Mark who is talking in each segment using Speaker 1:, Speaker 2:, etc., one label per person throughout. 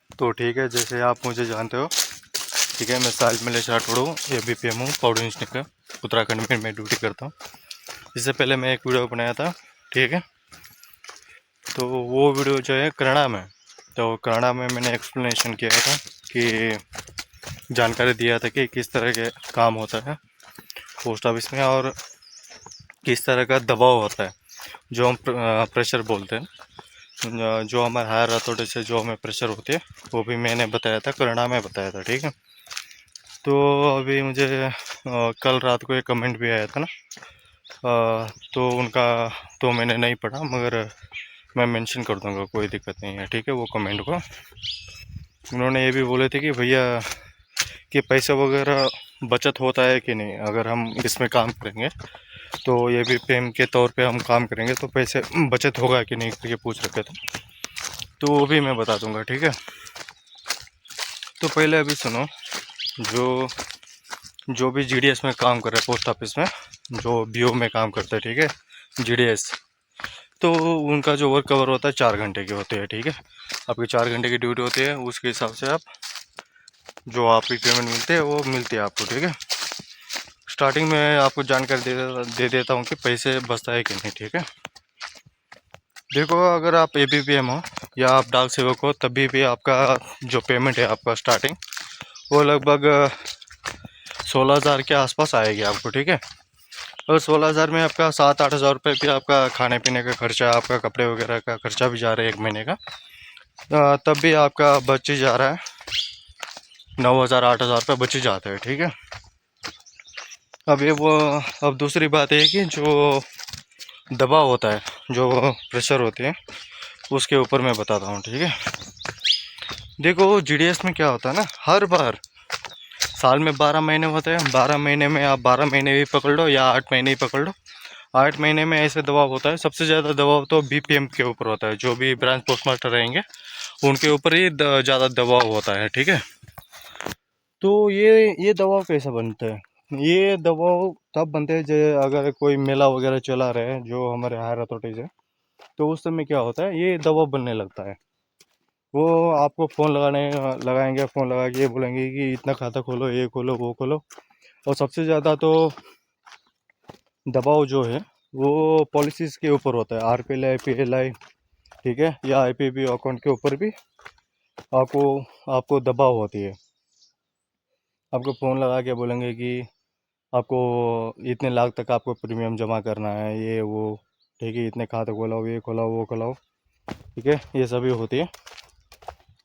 Speaker 1: तो ठीक है, जैसे आप मुझे जानते हो, ठीक है, मैं साहिल मलेश राठौड़ हूँ, ABPM हूँ, पाउडर इंजीनियर का उत्तराखंड में मैं ड्यूटी करता हूँ। इससे पहले मैं एक वीडियो बनाया था, ठीक है, तो वो वीडियो जो है कन्नड़ा में, तो कन्नड़ा में मैंने एक्सप्लेनेशन किया था कि जानकारी दिया था कि किस तरह के काम होता है पोस्ट ऑफिस में और किस तरह का दबाव होता है, जो हम प्रेशर बोलते हैं, जो हमारे हायर अथॉरिटी से जो हमें प्रेशर होती है, वो भी मैंने बताया था, कन्नड़ा में बताया था, ठीक है। तो अभी मुझे कल रात को एक कमेंट भी आया था ना, तो उनका तो मैंने नहीं पढ़ा, मगर मैं मेंशन कर दूंगा, कोई दिक्कत नहीं है, ठीक है। वो कमेंट को उन्होंने ये भी बोले थे कि भैया कि पैसे वगैरह बचत होता है कि नहीं अगर हम इसमें काम करेंगे, तो ये भी पेम के तौर पे हम काम करेंगे तो पैसे बचत होगा कि नहीं करके पूछ रखे थे, तो वो भी मैं बता दूंगा, ठीक है। तो पहले अभी सुनो, जो जो भी GDS में काम कर रहे हैं पोस्ट ऑफिस में, जो BO में काम करते हैं, ठीक है, GDS, तो उनका जो वर्क कवर होता है 4 घंटे की होती है, ठीक है। आपकी 4 घंटे की ड्यूटी होती है, उसके हिसाब से आप जो आपकी पेमेंट मिलती है वो मिलती है आपको, ठीक है। स्टार्टिंग में आपको जानकारी दे देता हूँ कि पैसे बचता है कि नहीं, ठीक है। देखो, अगर आप ABPM हो या आप डाक सेवक हो, तभी भी आपका जो पेमेंट है आपका स्टार्टिंग, वो लगभग 16,000 के आसपास आएगी आपको, ठीक है। और 16,000 में आपका 7-8 हज़ार रुपये भी आपका खाने पीने का खर्चा, आपका कपड़े वगैरह का खर्चा भी जा रहा है 1 महीने का, तब भी आपका बच ही जा रहा है 9,000-8,000 रुपये बच ही जाते हैं, ठीक है। अब दूसरी बात है कि जो दबाव होता है, जो प्रेशर होते हैं, उसके ऊपर मैं बताता हूँ, ठीक है। देखो, GDS में क्या होता है ना, हर बार साल में 12 महीने होते हैं, 12 महीने में आप 12 महीने भी पकड़ लो या 8 महीने ही पकड़ लो, 8 महीने में ऐसे दबाव होता है। सबसे ज़्यादा दबाव तो BPM के ऊपर होता है, जो भी ब्रांच पोस्ट मास्टर रहेंगे उनके ऊपर ही ज़्यादा दबाव होता है, ठीक है। तो ये दबाव कैसा बनता है, ये दबाव तब बनते हैं जब अगर कोई मेला वगैरह चला रहे हैं जो हमारे हायर अथॉरिटीज है, तो उस समय क्या होता है, ये दबाव बनने लगता है। वो आपको फ़ोन लगाएंगे, फ़ोन लगा के ये बोलेंगे कि इतना खाता खोलो, ये खोलो, वो खोलो। और सबसे ज़्यादा तो दबाव जो है वो पॉलिसीज़ के ऊपर होता है, RPLI, PLI, ठीक है, या IPB अकाउंट के ऊपर भी आपको आपको दबाव होती है। आपको फ़ोन लगा के बोलेंगे कि आपको इतने लाख तक आपको प्रीमियम जमा करना है, ये वो, ठीक है, इतने खाते खोलाओ, ये खोलाओ, वो खोलाओ, ठीक है, ये सभी होती है।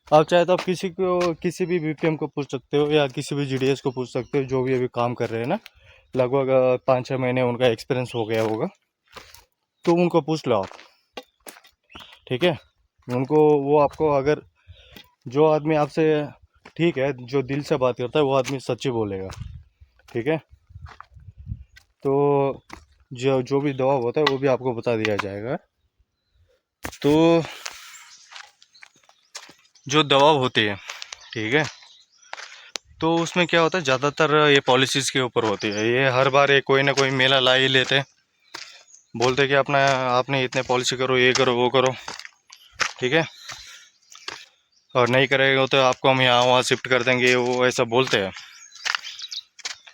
Speaker 1: आप चाहे तो आप किसी भी BPM को पूछ सकते हो या किसी भी GDS को पूछ सकते हो, जो भी अभी काम कर रहे हैं ना, लगभग 5-6 महीने उनका एक्सपीरियंस हो गया होगा, तो उनको पूछ लो आप, ठीक है। उनको वो आपको, अगर जो आदमी आपसे, ठीक है, जो दिल से बात करता है वो आदमी सच्ची बोलेगा, ठीक है। तो जो जो भी दवा होता है वो भी आपको बता दिया जाएगा। तो जो दवा होती है, ठीक है, तो उसमें क्या होता है, ज़्यादातर ये पॉलिसीज़ के ऊपर होती है। ये हर बार ये कोई ना कोई मेला ला ही लेते हैं, बोलते कि अपना आपने इतने पॉलिसी करो, ये करो, वो करो, ठीक है, और नहीं करेगा तो आपको हम यहाँ वहाँ शिफ्ट कर देंगे, वो ऐसा बोलते हैं,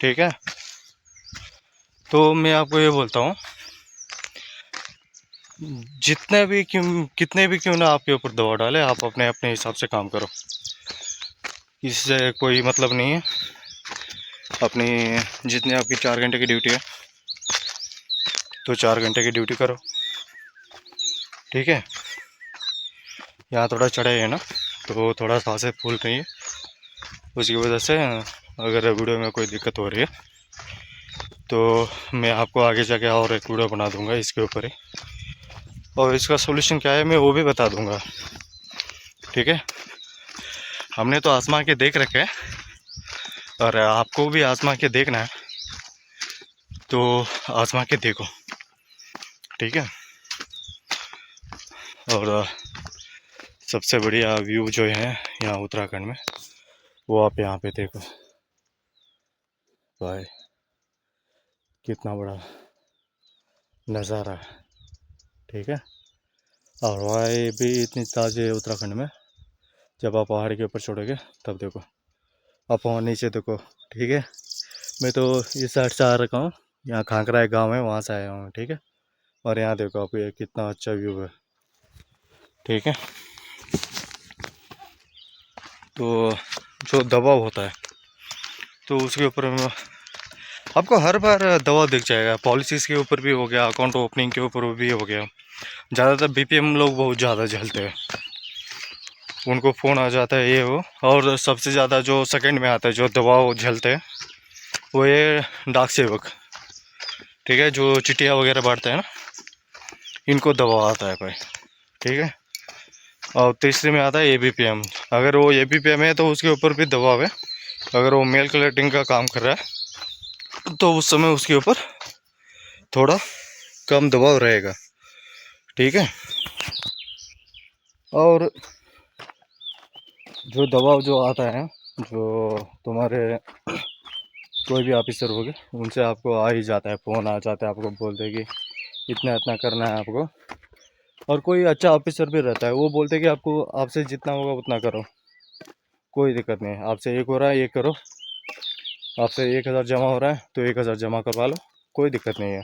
Speaker 1: ठीक है। तो मैं आपको ये बोलता हूँ, कितने भी क्यों ना आपके ऊपर दबाव डाले, आप अपने अपने हिसाब से काम करो, इससे कोई मतलब नहीं है। अपनी जितनी आपकी 4 घंटे की ड्यूटी है, तो 4 घंटे की ड्यूटी करो, ठीक है। यहाँ थोड़ा चढ़े है ना, तो थोड़ा सांसें फूल रही है, उसकी वजह से अगर वीडियो में कोई दिक्कत हो रही है तो मैं आपको आगे जाके और एक वीडियो बना दूंगा इसके ऊपर ही, और इसका सोल्यूशन क्या है मैं वो भी बता दूंगा, ठीक है। हमने तो आजमा के देख रखे हैं, और आपको भी आजमा के देखना है, तो आजमा के देखो, ठीक है। और सबसे बढ़िया व्यू जो है यहाँ उत्तराखंड में, वो आप यहाँ पे देखो भाई, कितना बड़ा नज़ारा है, ठीक है। और हवाएं भी इतनी ताज़ी है उत्तराखंड में, जब आप पहाड़ के ऊपर छोड़ोगे तब देखो। आप वहाँ नीचे देखो, ठीक है। मैं तो इस साइड से आ रखा हूँ, यहाँ खांकरा एक गाँव है, वहाँ से आया हूँ, ठीक है। और यहाँ देखो आप, ये कितना अच्छा व्यू है, ठीक है। तो जो दबाव होता है तो उसके ऊपर आपको हर बार दबाव दिख जाएगा। पॉलिसीज़ के ऊपर भी हो गया, अकाउंट ओपनिंग के ऊपर भी हो गया। ज़्यादातर बीपीएम लोग बहुत ज़्यादा झेलते हैं, उनको फ़ोन आ जाता है ये वो। और सबसे ज़्यादा जो सेकंड में आता है जो दबाव झेलते हैं वो ये डाक सेवक, ठीक है, जो चिट्ठियाँ वगैरह बांटते हैं ना, इनको दबाव आता है भाई, ठीक है। और तीसरे में आता है एबीपीएम। अगर वो एबीपीएम है तो उसके ऊपर भी दबाव है। अगर वो मेल कलेक्टिंग का काम कर रहा है तो उस समय उसके ऊपर थोड़ा कम दबाव रहेगा, ठीक है। और जो दबाव जो आता है, जो तुम्हारे कोई भी ऑफिसर होगे उनसे आपको आ ही जाता है, फ़ोन आ जाता है, आपको बोलते हैं कि इतना इतना करना है आपको। और कोई अच्छा ऑफिसर भी रहता है, वो बोलते हैं कि आपको, आपसे जितना होगा उतना करो, कोई दिक्कत नहीं है। आपसे 1 हो रहा है 1 करो, आपसे 1000 जमा हो रहा है तो 1000 जमा करवा लो, कोई दिक्कत नहीं है।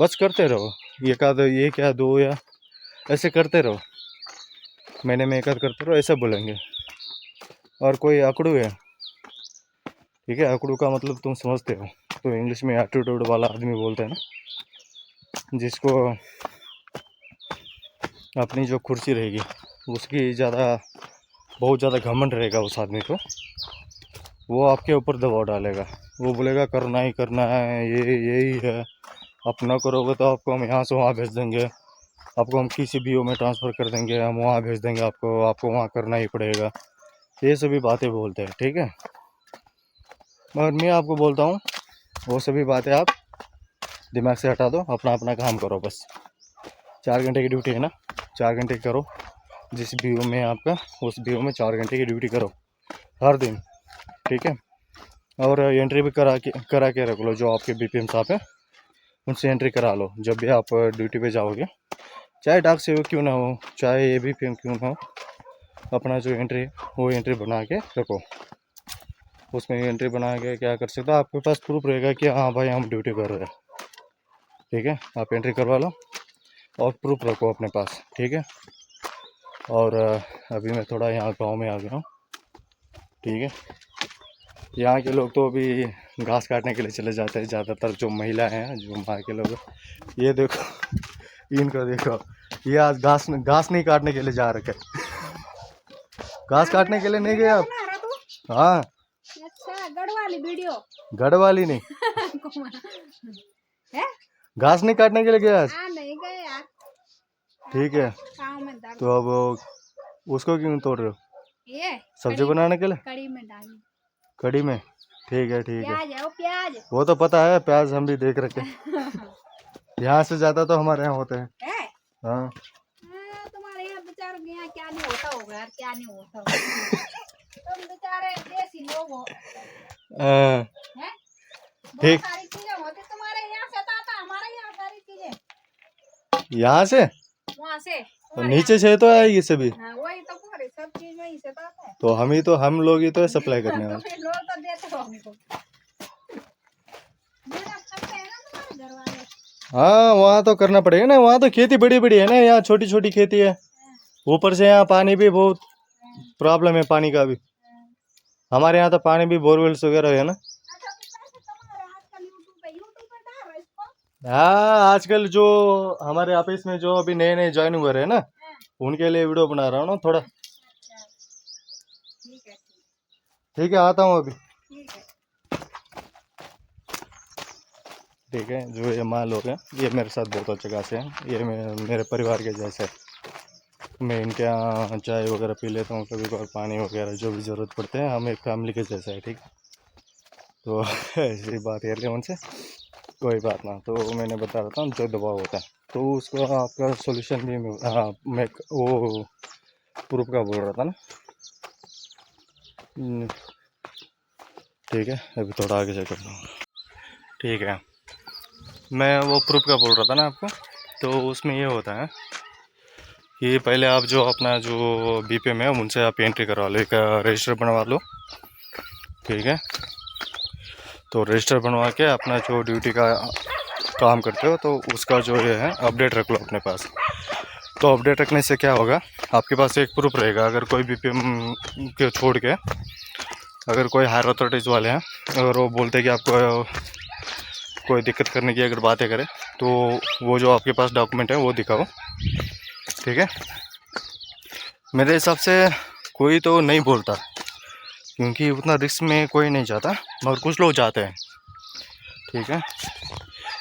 Speaker 1: बस करते रहो, एक आध, ये क्या 2 या ऐसे करते रहो, महीने में 1 आध करते रहो, ऐसा बोलेंगे। और कोई अकड़ू है, ठीक है, अकड़ू का मतलब तुम समझते हो, तो इंग्लिश में एटीट्यूड वाला आदमी बोलते हैं ना, जिसको अपनी जो कुर्सी रहेगी उसकी बहुत ज़्यादा घमंड रहेगा उस आदमी को, वो आपके ऊपर दबाव डालेगा। वो बोलेगा करना ही करना है, ये यही है, आप ना करोगे तो आपको हम यहाँ से वहाँ भेज देंगे, आपको हम किसी बीओ में ट्रांसफ़र कर देंगे, हम वहाँ भेज देंगे, आपको वहाँ करना ही पड़ेगा। ये सभी बातें बोलते हैं, ठीक है। मगर मैं आपको बोलता हूँ वो सभी बातें आप दिमाग से हटा दो, अपना अपना काम करो बस। 4 घंटे की ड्यूटी है ना, 4 घंटे करो, जिस बीओ में आपका, उस बीओ में 4 घंटे की ड्यूटी करो हर दिन, ठीक है। और एंट्री भी करा के रख लो, जो आपके बीपीएम साहब हैं उनसे एंट्री करा लो जब भी आप ड्यूटी पे जाओगे, चाहे डाक सेवक क्यों ना हो, चाहे एबीपीएम क्यों ना हो, अपना जो एंट्री है वो एंट्री बना के रखो। उसमें एंट्री बना के क्या कर सकते हो, आपके पास प्रूफ रहेगा कि हाँ भाई हम ड्यूटी कर रहे हैं, ठीक है। आप एंट्री करवा लो और प्रूफ रखो अपने पास, ठीक है। और अभी मैं थोड़ा यहाँ गांव में आ गया हूँ, ठीक है। यहाँ के लोग तो अभी घास काटने के लिए चले जाते हैं, ज़्यादातर जो महिला हैं, जो माँ के लोग। ये देखो इनको देखो, ये आज घास नहीं काटने के लिए जा रखे, घास काटने के लिए नहीं गए आप? हाँ,
Speaker 2: अच्छा, गढ़ वाली वीडियो,
Speaker 1: गढ़ वाली नहीं
Speaker 2: है?
Speaker 1: घास नहीं काटने के लिए गया आज?
Speaker 2: नहीं गए यार,
Speaker 1: ठीक है। तो अब उसको क्यों तोड़ रहे हो?
Speaker 2: ये
Speaker 1: सब्जी बनाने के लिए,
Speaker 2: कड़ी में डालनी,
Speaker 1: कड़ी में, ठीक है, ठीक है।
Speaker 2: प्याज है वो, प्याज
Speaker 1: वो तो पता है, प्याज हम भी देख रखे यहाँ से ज्यादा तो हमारे यहाँ होते हैं। हाँ,
Speaker 2: तुम्हारे यहाँ बेचारों के यहाँ क्या नहीं होता होगा यार, क्या नहीं होता होगा तुम बेचारे देसी लोग हो,
Speaker 1: ठीक।
Speaker 2: सारी चीजें होती तुम्हारे यहाँ से, आता हमारे यहाँ सारी चीजें
Speaker 1: यहाँ से,
Speaker 2: वहाँ से
Speaker 1: तो नीचे से तो आएगी सभी।
Speaker 2: हाँ, वही तो पूरे सब चीज वहीं से आता है।
Speaker 1: तो हम लोग ही तो सप्लाई करने वाले।
Speaker 2: तो लोग तो देते हो हमको, मेरा करते हैं ना तुम्हारे घर वाले।
Speaker 1: हाँ, वहाँ तो करना पड़ेगा ना, वहाँ तो खेती बड़ी बड़ी है ना, यहाँ छोटी छोटी खेती है, ऊपर से यहाँ पानी भी बहुत प्रॉब्लम है, पानी का भी। हमारे यहाँ तो पानी भी बोरवेल्स वगैरह है ना। हाँ, आजकल जो हमारे ऑफिस में जो अभी नए नए ज्वाइन हुए हैं ना, उनके लिए वीडियो बना रहा हूँ ना थोड़ा। ठीक है, आता हूँ अभी। ठीक है, जो ये माँ लोग हैं ये मेरे साथ बहुत अच्छे खासे हैं, ये मेरे परिवार के जैसे। मैं इनके यहाँ चाय वगैरह पी लेता हूँ कभी कभार, पानी वगैरह जो भी ज़रूरत पड़ते हैं, हम एक फैमिली के जैसा है, ठीक है। तो ऐसी बात कर लिया उनसे, कोई बात ना। तो मैंने बता रहा था जो दबाव होता है तो उसको आपका सॉल्यूशन भी मैं वो प्रूफ का बोल रहा था ना। ठीक है, अभी थोड़ा आगे से करता हूँ, ठीक है। मैं वो प्रूफ का बोल रहा था ना आपको, तो उसमें ये होता है कि पहले आप जो अपना जो बीपीएम है उनसे आप एंट्री करवा लो, एक रजिस्टर बनवा लो, ठीक है। तो रजिस्टर बनवा के अपना जो ड्यूटी का काम करते हो तो उसका जो ये है अपडेट रख लो अपने पास। तो अपडेट रखने से क्या होगा, आपके पास एक प्रूफ रहेगा। अगर कोई बीपीएम के छोड़ के अगर कोई हायर अथॉरिटीज़ वाले हैं, अगर वो बोलते हैं कि आपको कोई दिक्कत करने की अगर बातें करें, तो वो जो आपके पास डॉक्यूमेंट है वो दिखाओ, ठीक है। मेरे हिसाब से कोई तो नहीं बोलता, क्योंकि उतना रिस्क में कोई नहीं जाता, मगर कुछ लोग जाते हैं, ठीक है।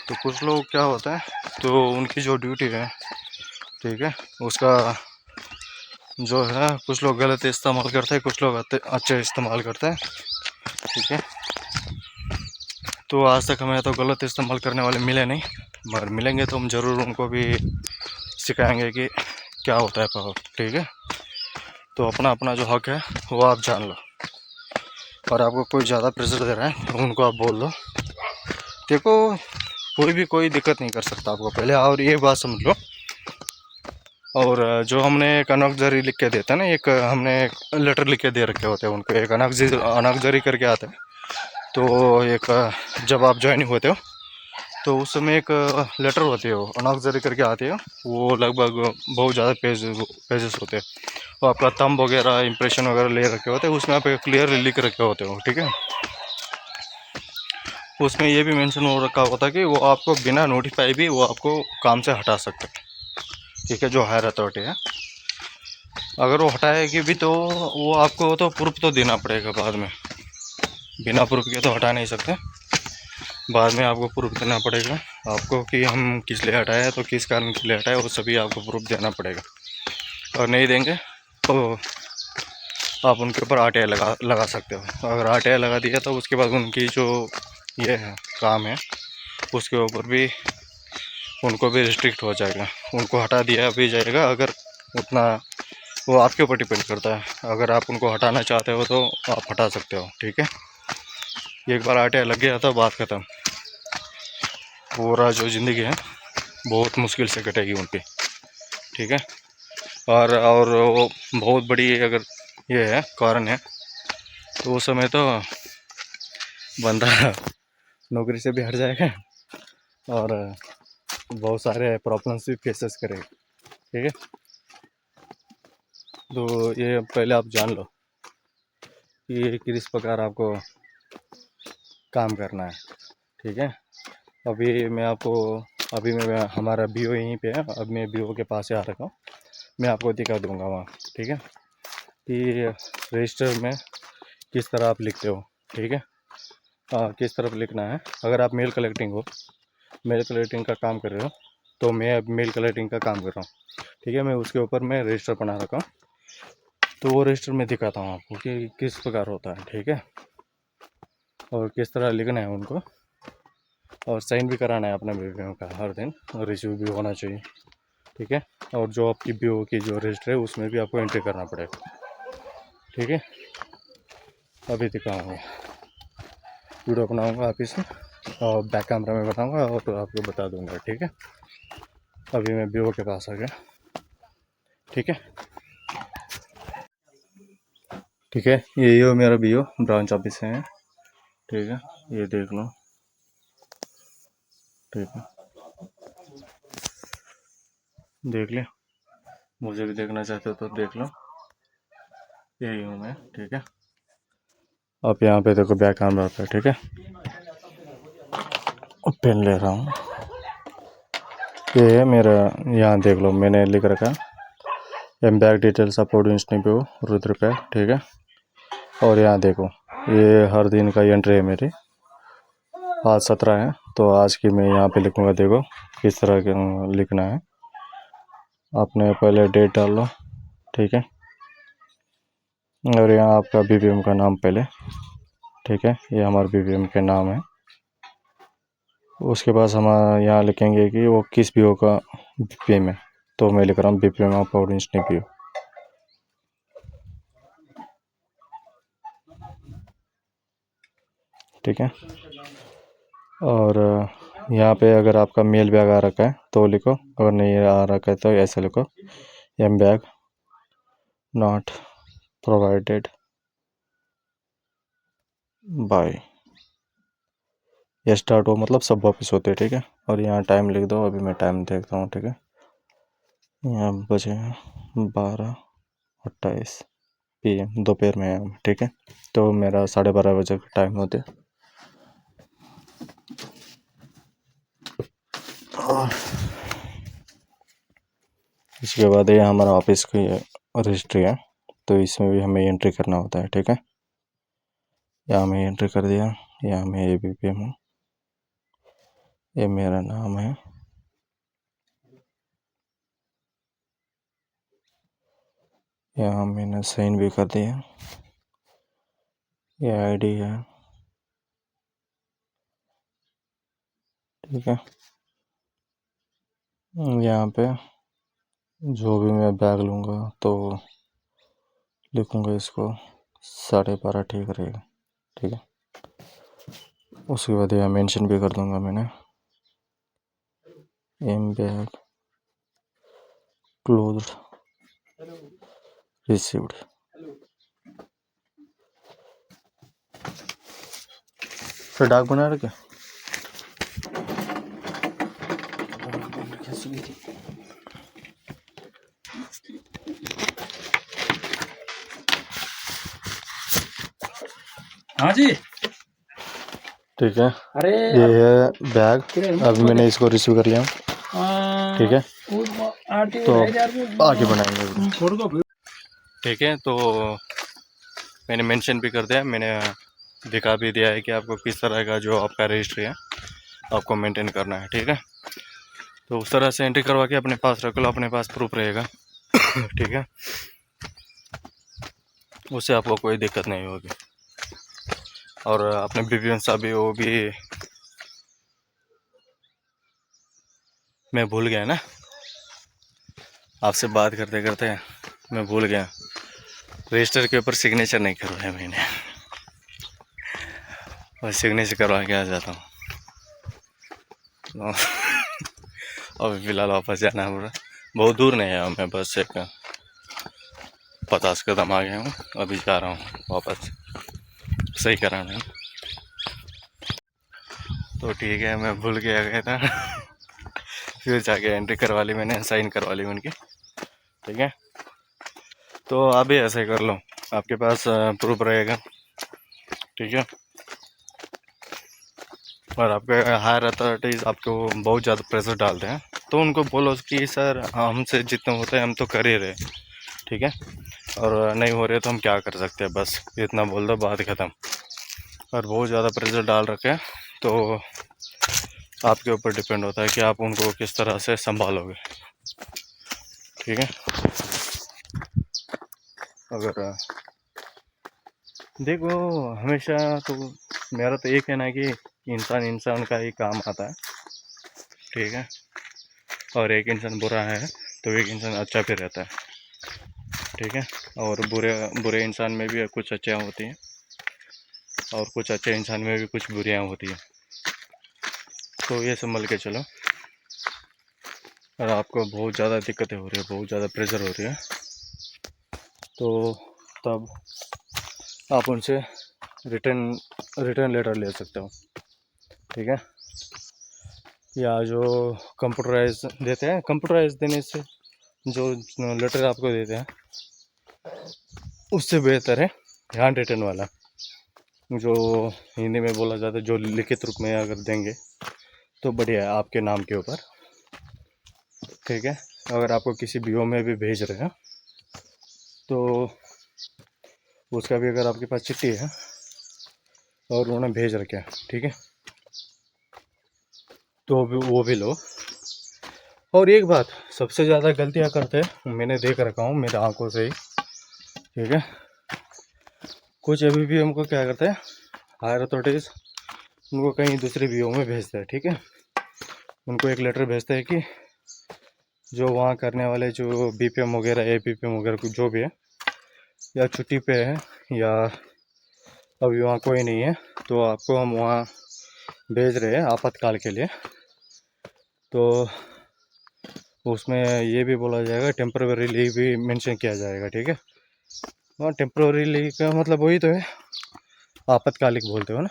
Speaker 1: तो कुछ लोग क्या होता है, तो उनकी जो ड्यूटी है, ठीक है, उसका जो है कुछ लोग गलत इस्तेमाल करते हैं, कुछ लोग अच्छे इस्तेमाल करते हैं, ठीक है। तो आज तक हमें तो गलत इस्तेमाल करने वाले मिले नहीं, मगर मिलेंगे तो हम ज़रूर उनको भी सिखाएंगे कि क्या होता है पावर, ठीक है। तो अपना अपना जो हक है वो आप जान लो, और आपको कोई ज़्यादा प्रेशर दे रहा है तो उनको आप बोल दो। देखो, कोई भी कोई दिक्कत नहीं कर सकता आपको पहले, और ये बात समझ लो। और जो हमने एक अनकजरी लिख के देते हैं ना, एक हमने एक लेटर लिख के दे रखे होते हैं उनको, एक अनकजरी करके आता है। तो एक जब आप ज्वाइनिंग होते हो तो उस समय एक लेटर होती है, वो अनकजरी करके आती है। वो लगभग बहुत ज़्यादा पेजेस होते हैं। वो आपका थंब वगैरह इंप्रेशन वगैरह ले रखे होते हैं, उसमें आप क्लियरली लिख रखे होते हो, ठीक है। उसमें ये भी मेंशन हो रखा होता है कि वो आपको बिना नोटिफाई भी वो आपको काम से हटा सकते हैं, ठीक है, जो हायर अथॉरिटी है। अगर वो हटाएगी भी तो वो आपको तो प्रूफ तो देना पड़ेगा बाद में, बिना प्रूफ के तो हटा नहीं सकते। बाद में आपको प्रूफ देना पड़ेगा आपको कि हम किस लिए हटाए, तो किस कारण के लिए हटाए, वो सभी आपको प्रूफ देना पड़ेगा। और नहीं देंगे तो आप उनके ऊपर आरटीआई लगा सकते हो। अगर आरटीआई लगा दिया तो उसके बाद उनकी जो ये है काम है उसके ऊपर भी उनको भी रिस्ट्रिक्ट हो जाएगा, उनको हटा दिया भी जाएगा। अगर उतना वो आपके ऊपर डिपेंड करता है, अगर आप उनको हटाना चाहते हो तो आप हटा सकते हो, ठीक है। एक बार आरटीआई लग गया तो बात ख़त्म, पूरा जो ज़िंदगी है बहुत मुश्किल से कटेगी उनकी, ठीक है। और वो बहुत बड़ी अगर ये है कारण है तो उस समय तो बंदा नौकरी से भी हट जाएगा और बहुत सारे प्रॉब्लम्स भी फेसेस करेगा, ठीक है। तो ये पहले आप जान लो कि किस प्रकार आपको काम करना है, ठीक है। अभी मैं हमारा बीओ यहीं पे है, अब मैं बीओ के पास से आ रखा हूँ, मैं आपको दिखा दूंगा वहाँ, ठीक है, कि रजिस्टर में किस तरह आप लिखते हो, ठीक है। किस तरफ लिखना है। अगर आप मेल कलेक्टिंग का काम कर रहे हो तो मैं अब मेल कलेक्टिंग का काम कर रहा हूँ, ठीक है। मैं उसके ऊपर मैं रजिस्टर बना रखा हूँ, तो वो रजिस्टर में दिखाता हूँ आपको कि किस प्रकार होता है, ठीक है, और किस तरह लिखना है उनको, और साइन भी कराना है अपने बीपीएम का हर दिन, और रिसीव भी होना चाहिए, ठीक है। और जो आपकी बीओ की जो रजिस्टर है उसमें भी आपको एंट्री करना पड़ेगा, ठीक है। अभी दिखाऊँगा, वीडियो बनाऊँगा ऑफिस में और बैक कैमरा में बताऊँगा और तो आपको बता दूँगा, ठीक है। अभी मैं बीओ के पास आ गया, ठीक है, ठीक है। ये हो मेरा बीओ ब्रांच ऑफिस है, ठीक है, ये देख लो, ठीक है, देख लिया। मुझे भी देखना चाहते हो तो देख लो, यही हूँ मैं, ठीक है। अब यहाँ पे देखो बैक कैमरा पे, ठीक है, पेन ले रहा हूँ, ये है मेरा, यहाँ देख लो मैंने लिख रखा एम्बैक डिटेल्स ऑफ ऑडियंस पे रुद्रप्रयाग, ठीक है। और यहाँ देखो ये हर दिन का एंट्री है मेरी, आज 17 है तो आज की मैं यहाँ पे लिखूँगा, देखो किस तरह के लिखना है। आपने पहले डेट डाल लो, ठीक है, और यहाँ आपका बीपीएम का नाम पहले, ठीक है, ये हमारे बीपीएम के नाम है। उसके बाद हम यहाँ लिखेंगे कि वो किस बीओ का बीपीएम है, तो मैं लिख रहा हूँ बीपीएम ऑफ ऑडियंस बीओ, ठीक है। और यहाँ पे अगर आपका मेल बैग आ रखा है तो लिखो, अगर नहीं आ रखा है तो ऐसे लिखो M bag not provided by. ये स्टार्ट हो मतलब सब वापस होते हैं, ठीक है। और यहाँ टाइम लिख दो, अभी मैं टाइम देखता हूँ, ठीक है। यहाँ बजे 12:28 PM, दोपहर में आया, ठीक है। तो मेरा 12:30 बजे का टाइम होते। और इसके बाद ये हमारा ऑफिस की रजिस्ट्री है, तो इसमें भी हमें एंट्री करना होता है, ठीक है। यहाँ मैं एंट्री कर दिया। यहाँ मैं ABPM हूँ, ये मेरा नाम है। यहाँ मैंने साइन भी कर दिया। ये ID है, ठीक है। यहाँ पे जो भी मैं बैग लूँगा तो लिखूँगा इसको 12:30, ठीक रहेगा, ठीक है। उसके बाद यहाँ मेंशन भी कर दूँगा मैंने, एम बैग क्लोज्ड रिसीव्ड। फिर डाक बना रखे।
Speaker 3: हाँ जी।
Speaker 1: ठीक है,
Speaker 3: अरे
Speaker 1: ये है बैग, अभी मैंने इसको रिसीव कर लिया, ठीक है। तो आगे बनाएंगे, ठीक है। तो मैंने मेंशन भी कर दिया, मैंने दिखा भी दिया है कि आपको किस तरह का जो आपका रजिस्ट्री है आपको मेंटेन करना है, ठीक है। तो उस तरह से एंट्री करवा के अपने पास रख लो, अपने पास प्रूफ रहेगा, ठीक है। उससे आपको कोई दिक्कत नहीं होगी। और अपने BPM साहब भी, वो भी मैं भूल गया ना, आपसे बात करते करते मैं भूल गया, रजिस्टर के ऊपर सिग्नेचर नहीं करवाया मैंने, और सिग्नेचर करवा के आ जाता हूँ। अभी फ़िलहाल वापस जाना है पूरा, बहुत दूर नहीं है, मैं बस एक 50 कदम आ गया हूँ, अभी जा रहा हूँ वापस सही कराना है। तो ठीक है, मैं भूल गया था। फिर जाके एंट्री करवा ली मैंने, साइन करवा ली उनकी, ठीक है। तो आप भी ऐसे कर लो, आपके पास प्रूफ रहेगा, ठीक है। और आपके हायर अथॉरिटीज़ आपको बहुत ज़्यादा प्रेशर डालते हैं, तो उनको बोलो कि सर हमसे जितना होता है हम तो कर ही रहे, ठीक है। और नहीं हो रहे तो हम क्या कर सकते हैं, बस इतना बोल दो, बात ख़त्म। और बहुत ज़्यादा प्रेशर डाल रखे हैं तो आपके ऊपर डिपेंड होता है कि आप उनको किस तरह से संभालोगे, ठीक है। अगर देखो, हमेशा तो मेरा तो एक है ना कि इंसान का ही काम आता है, ठीक है। और एक इंसान बुरा है तो एक इंसान अच्छा भी रहता है, ठीक है। और बुरे इंसान में भी कुछ अच्छाई होती हैं, और कुछ अच्छे इंसान में भी कुछ बुराइयाँ होती हैं, तो ये संभल के चलो। और आपको बहुत ज़्यादा दिक्कतें हो रही है, बहुत ज़्यादा प्रेशर हो रही है, तो तब आप उनसे रिटर्न लेटर ले सकते हो, ठीक है। या जो कंप्यूटराइज देते हैं, कंप्यूटराइज देने से जो लेटर आपको देते हैं उससे बेहतर है हैंड रिटन वाला, जो हिंदी में बोला जाता है, जो लिखित रूप में अगर देंगे तो बढ़िया है आपके नाम के ऊपर, ठीक है। अगर आपको किसी BO में भी भेज रहे हैं तो उसका भी अगर आपके पास चिट्ठी है और उन्होंने भेज रखे हैं, ठीक है, तो वो भी लो। और एक बात, सबसे ज़्यादा गलतियाँ करते हैं, मैंने देख रखा हूँ मेरे आंखों से ही, ठीक है। कुछ ABPM को क्या करते हैं, हायर अथॉरिटीज़ उनको कहीं दूसरे BO में भेजते हैं, ठीक है। उनको एक लेटर भेजते हैं कि जो वहाँ करने वाले जो BPM वगैरह APPM वगैरह जो भी है, या छुट्टी पे है या अभी वहाँ कोई नहीं है, तो आपको हम वहाँ भेज रहे हैं आपातकाल के लिए, तो उसमें ये भी बोला जाएगा, टेम्पररीली भी मेंशन किया जाएगा, ठीक है। हाँ, टेम्पररीली का मतलब वही तो है, आपातकालिक बोलते हो ना।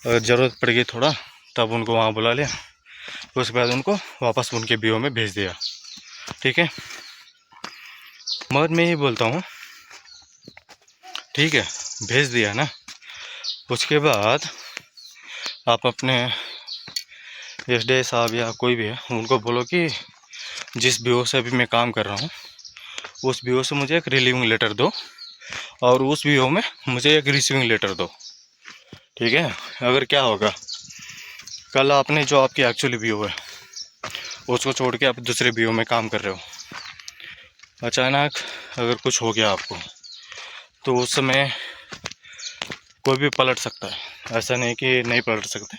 Speaker 1: अगर ज़रूरत पड़ गई थोड़ा तब उनको वहाँ बुला लिया, उसके बाद उनको वापस उनके बीओ में भेज दिया, ठीक है। मगर मैं ये बोलता हूँ, ठीक है, भेज दिया ना, उसके बाद आप अपने एसडीए साहब या कोई भी है उनको बोलो कि जिस बीओ से अभी मैं काम कर रहा हूँ उस बीओ से मुझे एक रिलीविंग लेटर दो और उस बीओ में मुझे एक रिसीविंग लेटर दो, ठीक है। अगर क्या होगा, कल आपने जो आपकी एक्चुअली बीओ है उसको छोड़ के आप दूसरे बीओ में काम कर रहे हो, अचानक अगर कुछ हो गया आपको तो उस समय कोई भी पलट सकता है, ऐसा नहीं कि नहीं पलट सकते,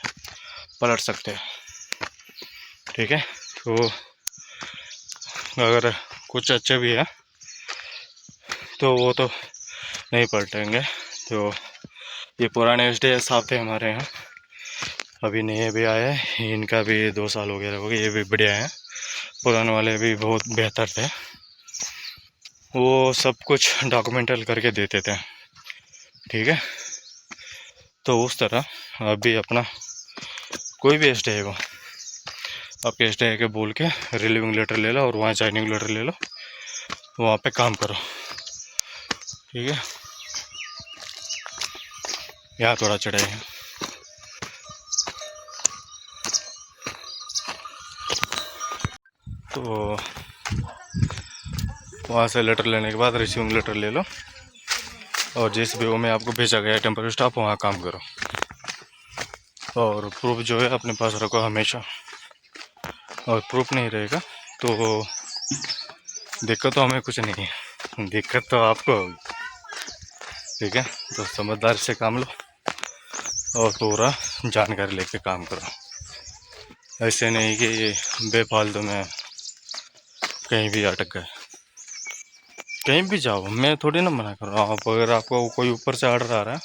Speaker 1: पलट सकते हैं, ठीक है। तो अगर कुछ अच्छे भी है तो वो तो नहीं पलटेंगे। तो ये पुराने एसडीए साहब थे हमारे यहाँ, अभी नए भी आए हैं, इनका भी 2 साल हो गया, ये भी बढ़िया है, पुराने वाले भी बहुत बेहतर थे, वो सब कुछ डॉक्यूमेंटल करके देते थे, ठीक है। तो उस तरह अभी अपना कोई भी एसडीए को आपके एसडीए के बोल के रिलीविंग लेटर ले लो और वहाँ ज्वाइनिंग लेटर ले लो, वहाँ पे काम करो, ठीक है। यहाँ थोड़ा चढ़ाई है, तो वहाँ से लेटर लेने के बाद रिसीविंग लेटर ले लो और जिस बीओ में आपको भेजा गया टेम्पररी स्टाफ वहाँ काम करो, और प्रूफ जो है अपने पास रखो हमेशा, और प्रूफ नहीं रहेगा तो दिक्कत तो हमें कुछ नहीं है, दिक्कत तो आपको होगी, ठीक है। तो समझदारी से काम लो और पूरा जानकारी लेके काम करो, ऐसे नहीं कि बेफालतू में कहीं भी अटक गए। कहीं भी जाओ, मैं थोड़ी ना मना कर रहा हूँ, आप अगर आपको कोई ऊपर से ऑर्डर आ रहा है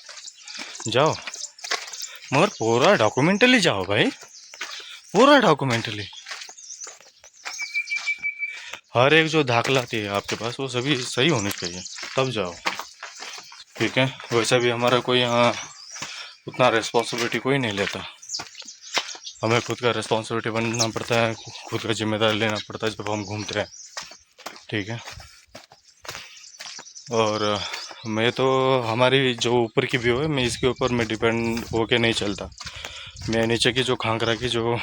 Speaker 1: जाओ, मगर पूरा डॉक्यूमेंटली जाओ भाई, पूरा डॉक्यूमेंटली, हर एक जो दाखिला थी आपके पास वो सभी सही होनी चाहिए, तब जाओ, ठीक है। वैसे भी हमारा कोई यहाँ उतना रिस्पॉन्सिबिलिटी कोई नहीं लेता, हमें खुद का रिस्पॉन्सिबिलिटी बनना पड़ता है, खुद का जिम्मेदारी लेना पड़ता है जब हम घूमते हैं, ठीक है। और मैं तो हमारी जो ऊपर की व्यू है मैं इसके ऊपर मैं डिपेंड होके नहीं चलता, मैं नीचे की जो खांगरा की जो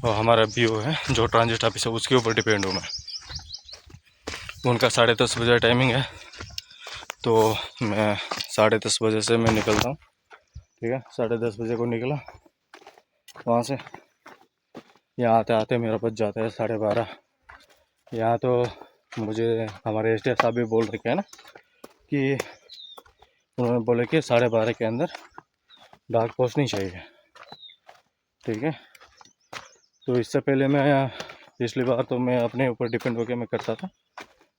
Speaker 1: हमारा व्यू है जो ट्रांजिट ऑफिस है उसके ऊपर डिपेंड हूँ मैं। उनका 10:30 बजे टाइमिंग है, तो मैं 10:30 बजे से मैं निकलता हूँ, ठीक है। 10:30 बजे को निकला वहाँ से, यहाँ आते आते मेरा बज जाता है 12:30। यहाँ तो मुझे हमारे एसडीए साहब भी बोल रखे हैं ना कि उन्होंने बोले कि 12:30 के अंदर डाक पहुँचनी चाहिए, ठीक है। तो इससे पहले मैं पिछली बार तो मैं अपने ऊपर डिपेंड होकर मैं करता था,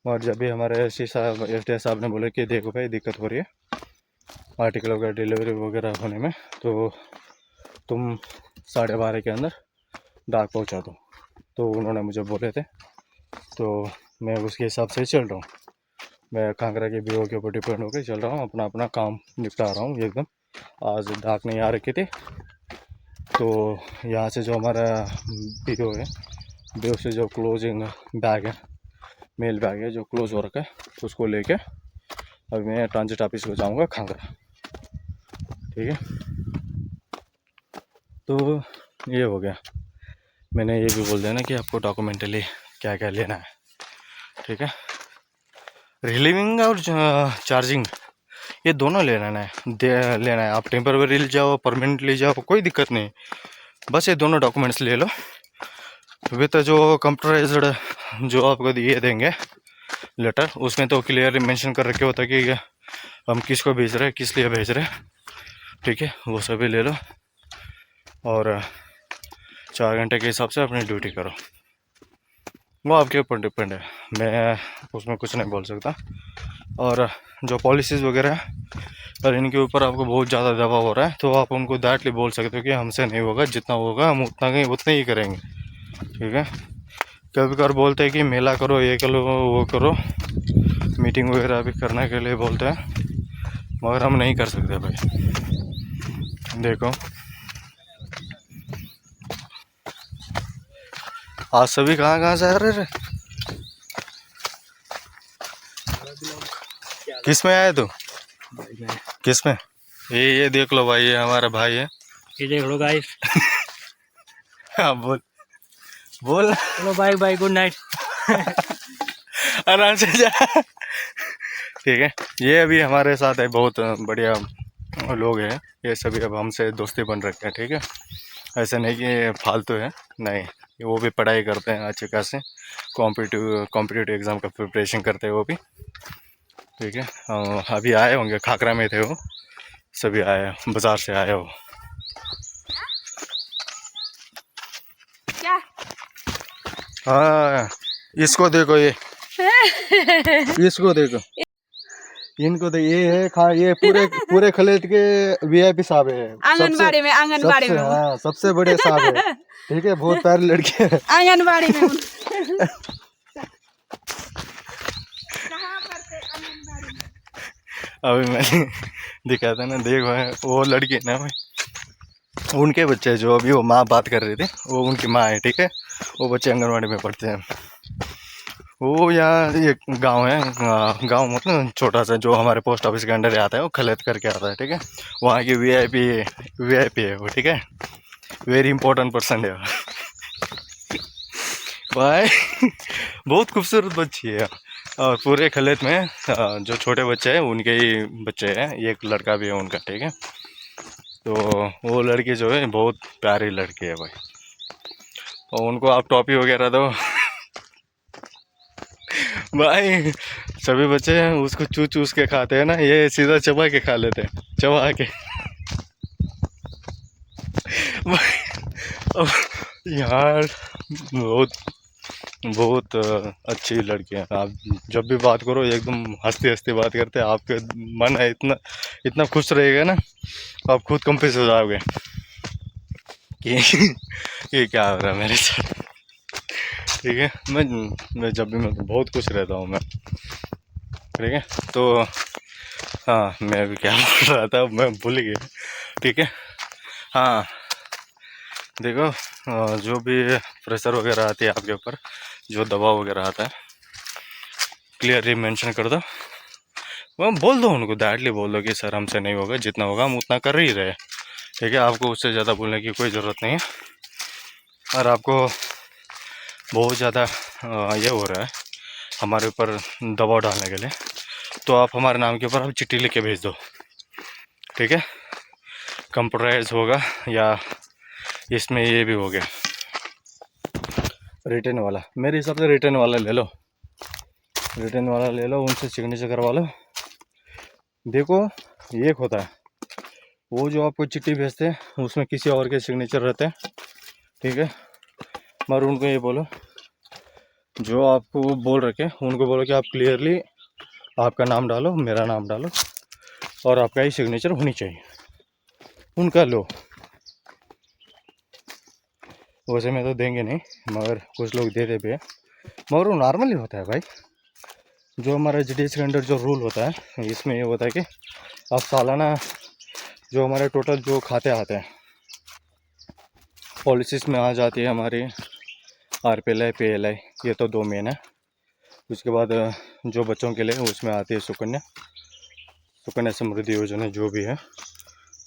Speaker 1: और जब भी हमारे एसडीए साहब ने बोले कि देखो भाई दिक्कत हो रही है आर्टिकल वगैरह डिलीवरी वगैरह होने में, तो तुम 12:30 के अंदर डाक पहुँचा दो, तो उन्होंने मुझे बोले थे, तो मैं उसके हिसाब से चल रहा हूँ। मैं कांगड़ा के बीओ के ऊपर डिपेंड होकर चल रहा हूँ, अपना अपना काम निपटा रहा हूँ एकदम। आज डाक नहीं आ रखी थी, तो यहाँ से जो हमारा बीओ है, बीओ से जो क्लोजिंग बैग है, मेल बैग है जो क्लोज हो रखा है, उसको लेके अभी मैं ट्रांजिट ऑफिस को जाऊँगा कांगड़ा, ठीक है। तो ये हो गया, मैंने ये भी बोल दिया ना कि आपको डॉक्यूमेंटली क्या क्या लेना है, ठीक है। रिलीविंग और चार्जिंग ये दोनों लेना है, आप टेम्पररी जाओ परमानेंटली जाओ कोई दिक्कत नहीं, बस ये दोनों डॉक्यूमेंट्स ले लो विथ जो कंप्यूटराइज्ड जो आपको ये देंगे लेटर, उसमें तो क्लियरली मेंशन कर रखे होता है कि हम किसको भेज रहे हैं, किस लिए भेज रहे हैं, ठीक है। वो सभी ले लो और 4 घंटे के हिसाब से अपनी ड्यूटी करो, वो आपके ऊपर डिपेंड है, मैं उसमें कुछ नहीं बोल सकता। और जो पॉलिसीज़ वगैरह है अगर इनके ऊपर आपको बहुत ज़्यादा दबाव हो रहा है तो आप उनको डायरेक्टली बोल सकते हो कि हमसे नहीं होगा, जितना होगा हम उतना ही करेंगे, ठीक है। कभी कभार बोलते हैं कि मेला करो, ये करो, वो करो, मीटिंग वगैरह भी करने के लिए बोलते हैं, मगर हम नहीं कर सकते भाई। देखो आज सभी कहाँ से आ रहे थे? किस में आए तू? किस में? ये देख लो भाई, ये हमारा भाई है।
Speaker 3: ये देख लो गाइस।
Speaker 1: हाँ बोल बोल।
Speaker 3: चलो बाय बाय, गुड नाइट।
Speaker 1: आराम से जा। ठीक है, ये अभी हमारे साथ है, बहुत बढ़िया लोग हैं ये सभी, अब हमसे दोस्ती बन रखे हैं। ठीक है, ऐसा नहीं कि फालतू है, नहीं, वो भी पढ़ाई करते हैं अच्छे खासे, कॉम्पिटिटिव एग्ज़ाम का प्रिपरेशन करते हैं वो भी। ठीक है, अभी आए होंगे, खाकरा में थे वो सभी, आए बाज़ार से आए हो।
Speaker 2: क्या?
Speaker 1: हाँ इसको देखो, ये इसको देखो, इनको तो ये है ये पूरे खलेत के वीआईपी साहब है,
Speaker 2: आंगनबाड़ी में, आंगनबाड़ी में।
Speaker 1: हाँ सबसे बड़े साहब है। ठीक है, बहुत प्यारी लड़की है।
Speaker 2: आंगनबाड़ी में कहाँ पर थे? आंगनबाड़ी में।
Speaker 1: अभी मैंने दिखाया था ना, देखो वो लड़की है ना भाई, उनके बच्चे जो अभी वो माँ बात कर रही थी, वो उनकी माँ है। ठीक है, वो बच्चे आंगनबाड़ी में पढ़ते हैं। वो यहाँ एक गांव है, गांव मतलब छोटा सा, जो हमारे पोस्ट ऑफिस के अंडर आता है, वो खलेत करके आता है। ठीक है, वहाँ की वीआईपी है वो। ठीक है, वेरी इंपॉर्टेंट पर्सन है भाई। बहुत खूबसूरत बच्ची है, और पूरे खलेत में जो छोटे बच्चे हैं उनके ही बच्चे हैं, एक लड़का भी है उनका। ठीक है, तो वो लड़की जो है बहुत प्यारी लड़की है भाई, और उनको आप टॉपी वगैरह दो भाई, सभी बच्चे उसको चूस के खाते हैं ना, ये सीधा चबा के खा लेते हैं, चबा के। अब यार बहुत अच्छी लड़की है, आप जब भी बात करो एकदम हंसती हंसती बात करते हैं, आपके मन है इतना खुश रहेगा ना, आप खुद कंफ्यूज हो जाओगे कि ये क्या हो रहा है मेरे साथ। ठीक है, मैं जब भी, मैं तो बहुत खुश रहता हूँ मैं। ठीक है, तो हाँ मैं भी क्या बोल रहा था, मैं भूल गया। ठीक है, हाँ देखो, जो भी प्रेशर वगैरह आती है आपके ऊपर, जो दवा वगैरह आता है, क्लियरली मेंशन कर दो, वो बोल दो उनको, डायरेक्टली बोल दो कि सर हमसे नहीं होगा, जितना होगा हम उतना कर ही रहे। ठीक है, आपको उससे ज़्यादा बोलने की कोई ज़रूरत नहीं है। और आपको बहुत ज़्यादा ये हो रहा है हमारे ऊपर दबाव डालने के लिए, तो आप हमारे नाम के ऊपर आप चिट्ठी लिख के भेज दो। ठीक है, कंप्यूटराइज होगा, या इसमें ये भी हो गया रिटर्न वाला, मेरे हिसाब से रिटर्न वाला ले लो, रिटर्न वाला ले लो, उनसे सिग्नेचर करवा लो। देखो एक होता है, वो जो आपको चिट्ठी भेजते हैं उसमें किसी और के सिग्नेचर रहते हैं। ठीक है, मगर उनको ये बोलो, जो आपको वो बोल रखे उनको बोलो कि आप क्लियरली आपका नाम डालो, मेरा नाम डालो, और आपका ही सिग्नेचर होनी चाहिए, उनका लो। वैसे में तो देंगे नहीं, मगर कुछ लोग देते भी है, मगर वो नॉर्मली होता है भाई। जो हमारा GDS के अंडर जो रूल होता है, इसमें ये होता है कि आप सालाना जो हमारे टोटल जो खाते आते हैं पॉलिसीज़ में आ जाती है हमारी RPLI PLI, ये तो 2 मेन है। उसके बाद जो बच्चों के लिए उसमें आती है सुकन्या समृद्धि योजना, जो भी है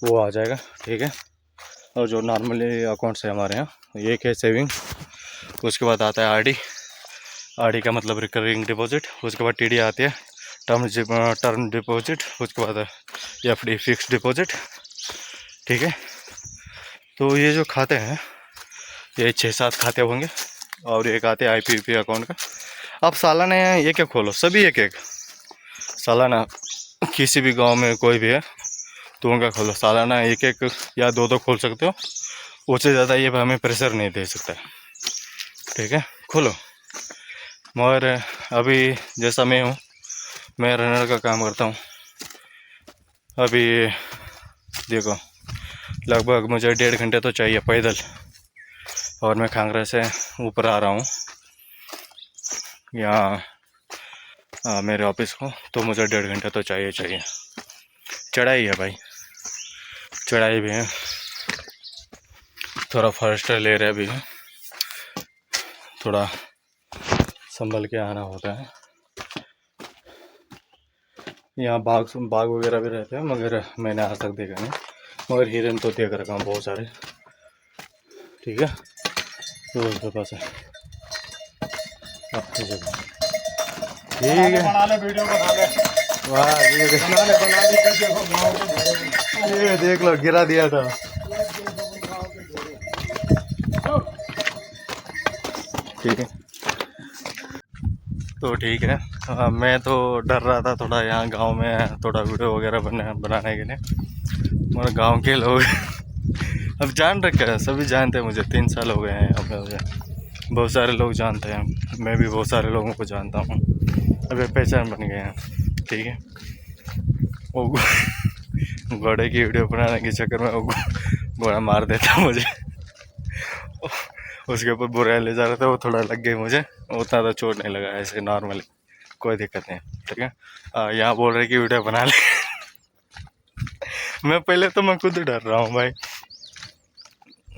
Speaker 1: वो आ जाएगा। ठीक है, और जो नॉर्मली अकाउंट्स है हमारे यहाँ, एक है सेविंग, उसके बाद आता है RD का मतलब रिकरिंग डिपॉजिट, उसके बाद TD आती है टर्म डिपॉजिट, उसके बाद FD फिक्स डिपॉजिट। ठीक है, तो ये जो खाते हैं ये 6-7 खाते होंगे, और एक आते हैं IPP अकाउंट का। आप सालाना एक खोलो, सभी एक सालाना, किसी भी गांव में कोई भी है तो उनका खोलो, सालाना एक या 2 खोल सकते हो, उससे ज़्यादा ये हमें प्रेशर नहीं दे सकता। ठीक है, खोलो। मगर अभी जैसा मैं हूँ, मैं रनर का काम करता हूँ। अभी देखो लगभग मुझे 1.5 घंटे तो चाहिए पैदल, और मैं खांगरा से ऊपर आ रहा हूँ। यहाँ मेरे ऑफिस को, तो मुझे 1.5 घंटा तो चाहिए चाहिए। चढ़ाई है भाई, चढ़ाई भी है, थोड़ा फर्स्ट ले रहे भी है, थोड़ा संभल के आना होता है। यहाँ बाग वगैरह भी रहते हैं, मगर मैंने आज तक देखा नहीं, मगर हिरन तो देख रखा हूँ बहुत सारे। ठीक है, तो उसके पास है अपनी जगह। ठीक है,
Speaker 4: बना ले वीडियो बना ले।
Speaker 1: वाह ये देख लो, गिरा दिया था। ठीक है, तो ठीक है। मैं तो डर रहा था थोड़ा, यहाँ गांव में थोड़ा वीडियो वगैरह बनाने के लिए, मगर गांव के लोग अब जान रखे हैं, सभी जानते हैं मुझे, 3 साल हो गए हैं यहाँ पे, मुझे बहुत सारे लोग जानते हैं, मैं भी बहुत सारे लोगों को जानता हूँ, अब एक पहचान बन गए हैं। ठीक है, वो घोड़े की वीडियो बनाने के चक्कर में वो घोड़ा मार देता मुझे, उसके ऊपर बुरा ले जा रहा था, वो थोड़ा लग गई मुझे, उतना तो चोट नहीं लगा, ऐसे नॉर्मली कोई दिक्कत नहीं। ठीक है, यहाँ बोल रहे कि वीडियो बना ले मैं पहले तो मैं खुद डर रहा हूँ भाई,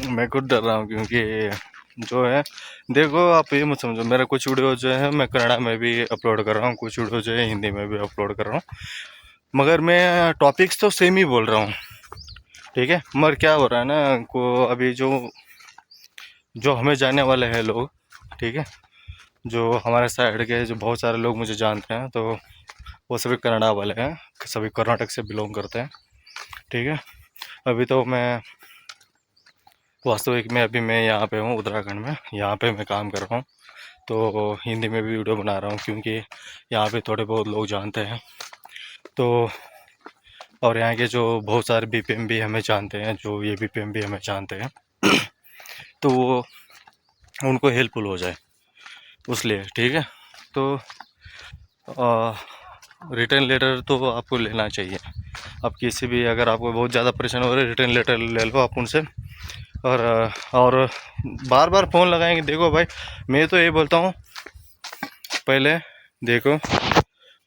Speaker 1: मैं खुद डर रहा हूँ, क्योंकि जो है देखो, आप ये मत समझो, मेरा कुछ वीडियो जो है मैं कन्नड़ा में भी अपलोड कर रहा हूँ, कुछ वीडियो जो है हिंदी में भी अपलोड कर रहा हूँ, मगर मैं टॉपिक्स तो सेम ही बोल रहा हूँ। ठीक है, मगर क्या हो रहा है ना, को अभी जो हमें जानने वाले हैं लोग, ठीक है, जो हमारे साइड के जो बहुत सारे लोग मुझे जानते हैं, तो वो सभी कन्नड़ा वाले हैं, सभी कर्नाटक से बिलोंग करते हैं। ठीक है, अभी तो मैं वास्तविक में अभी मैं यहाँ पे हूँ उत्तराखंड में, यहाँ पे मैं काम कर रहा हूँ, तो हिंदी में भी वीडियो बना रहा हूँ, क्योंकि यहाँ पे थोड़े बहुत लोग जानते हैं, तो और यहाँ के जो बहुत सारे बीपीएम भी हमें जानते हैं, जो ये बीपीएम भी हमें जानते हैं तो वो उनको हेल्पफुल हो जाए उसलिए। ठीक है, तो रिटर्न लेटर तो आपको लेना चाहिए, आप किसी भी, अगर आपको बहुत ज़्यादा परेशान हो रहे रिटर्न लेटर ले लो आप उनसे, और बार बार फ़ोन लगाएंगे। देखो भाई, मैं तो ये बोलता हूँ, पहले देखो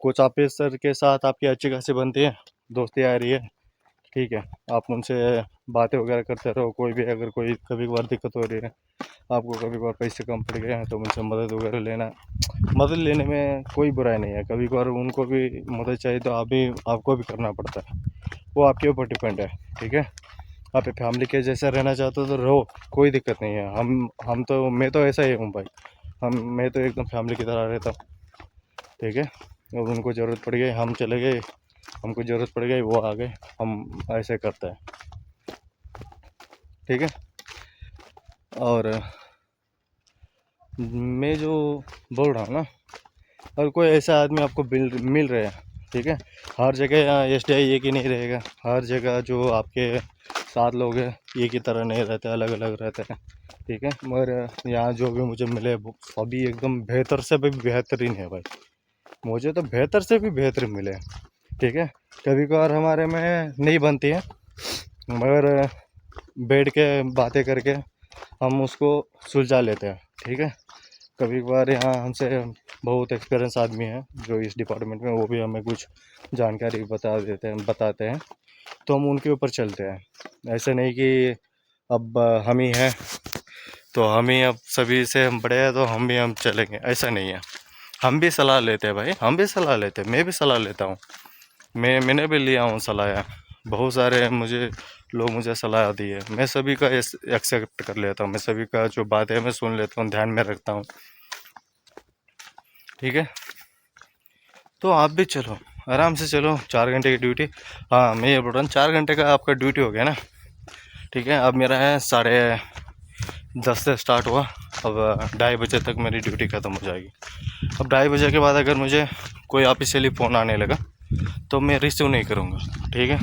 Speaker 1: कुछ ऑफिसर के साथ आपकी अच्छी खासी बनती है, दोस्ती आ रही है, ठीक है, आप उनसे बातें वगैरह करते रहो, कोई भी अगर कोई कभी कभार दिक्कत हो रही है, आपको कभी कभार पैसे कम पड़ गए हैं, तो उनसे मदद वगैरह लेना, मदद लेने में कोई बुराई नहीं है, कभी कभार उनको भी मदद चाहिए तो आपको भी करना पड़ता है, वो आपके ऊपर डिपेंड है। ठीक है, आप फैमिली के जैसे रहना चाहते हो तो रहो, कोई दिक्कत नहीं है, हम तो, मैं तो ऐसा ही हूँ भाई, मैं तो एकदम फैमिली की तरह रहता हूँ। ठीक है, अब उनको ज़रूरत पड़ गई हम चले गए, हमको ज़रूरत पड़ गई वो आ गए, हम ऐसे करते हैं। ठीक है, और मैं जो बोल रहा हूँ ना, अगर कोई ऐसा आदमी आपको मिल रहा है, ठीक है, हर जगह STI एक ही नहीं रहेगा, हर जगह जो आपके साथ लोग हैं एक ही तरह नहीं रहते, अलग अलग रहते हैं। ठीक है, मगर यहाँ जो भी मुझे मिले सभी एकदम बेहतर से भी बेहतरीन है भाई, मुझे तो बेहतर से भी बेहतर मिले। ठीक है, कभी कभार हमारे में नहीं बनती है, मगर बैठ के बातें करके हम उसको सुलझा लेते हैं। ठीक है, कभी कभार यहाँ हमसे बहुत एक्सपीरियंस आदमी है जो इस डिपार्टमेंट में, वो भी हमें कुछ जानकारी बताते हैं, तो हम उनके ऊपर चलते हैं। ऐसे नहीं कि अब हम ही हैं तो हम ही अब सभी से हम बड़े हैं तो हम चलेंगे, ऐसा नहीं है, हम भी सलाह लेते हैं भाई, हम भी सलाह लेते हैं, मैं भी सलाह लेता हूँ, मैंने भी लिया हूँ सलाह, बहुत सारे लोग मुझे सलाह दी है, मैं सभी का एक्सेप्ट कर लेता हूँ, मैं सभी का जो बात है मैं सुन लेता हूँ, ध्यान में रखता हूँ। ठीक है, तो आप भी चलो, आराम से चलो, 4 घंटे की ड्यूटी, हाँ मैं ये बोल रहा हूँ 4 घंटे का आपका ड्यूटी हो गया ना। ठीक है, अब मेरा है 10:30 से स्टार्ट हुआ, अब 2:30 बजे तक मेरी ड्यूटी ख़त्म हो जाएगी। अब 2:30 बजे के बाद अगर मुझे कोई ऑफिशियली फ़ोन आने लगा तो मैं रिसीव नहीं करूँगा। ठीक है,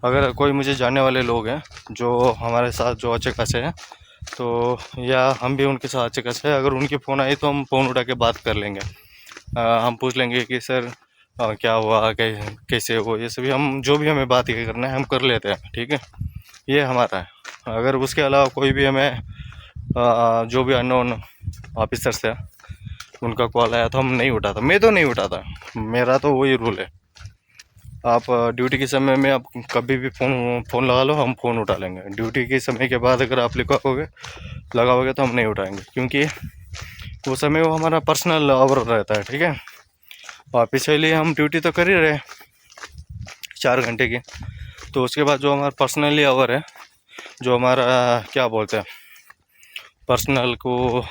Speaker 1: अगर कोई मुझे जानने वाले लोग हैं जो हमारे साथ जो अच्छे खासे हैं, तो या हम भी उनके साथ अच्छे खासे हैं, अगर उनकी फ़ोन आई तो हम फ़ोन उठा के बात कर लेंगे, हम पूछ लेंगे कि सर क्या हुआ, कैसे हो, ये सभी हम जो भी हमें बात करना है हम कर लेते हैं। ठीक है, ये हमारा है। अगर उसके अलावा कोई भी हमें जो भी अननोन ऑफिसर्स है उनका कॉल आया तो हम नहीं उठाता, मैं तो नहीं उठाता, मेरा तो वही रूल है। आप ड्यूटी के समय में आप कभी भी फ़ोन लगा लो, हम फ़ोन उठा लेंगे। ड्यूटी के समय के बाद अगर आप लगाओगे तो हम नहीं उठाएंगे, क्योंकि वो समय वो हमारा पर्सनल आवर रहता है, ठीक है। वापस इसलिए हम ड्यूटी तो कर ही रहे 4 घंटे की, तो उसके बाद जो हमारा पर्सनली आवर है, जो हमारा क्या बोलते हैं, पर्सनल को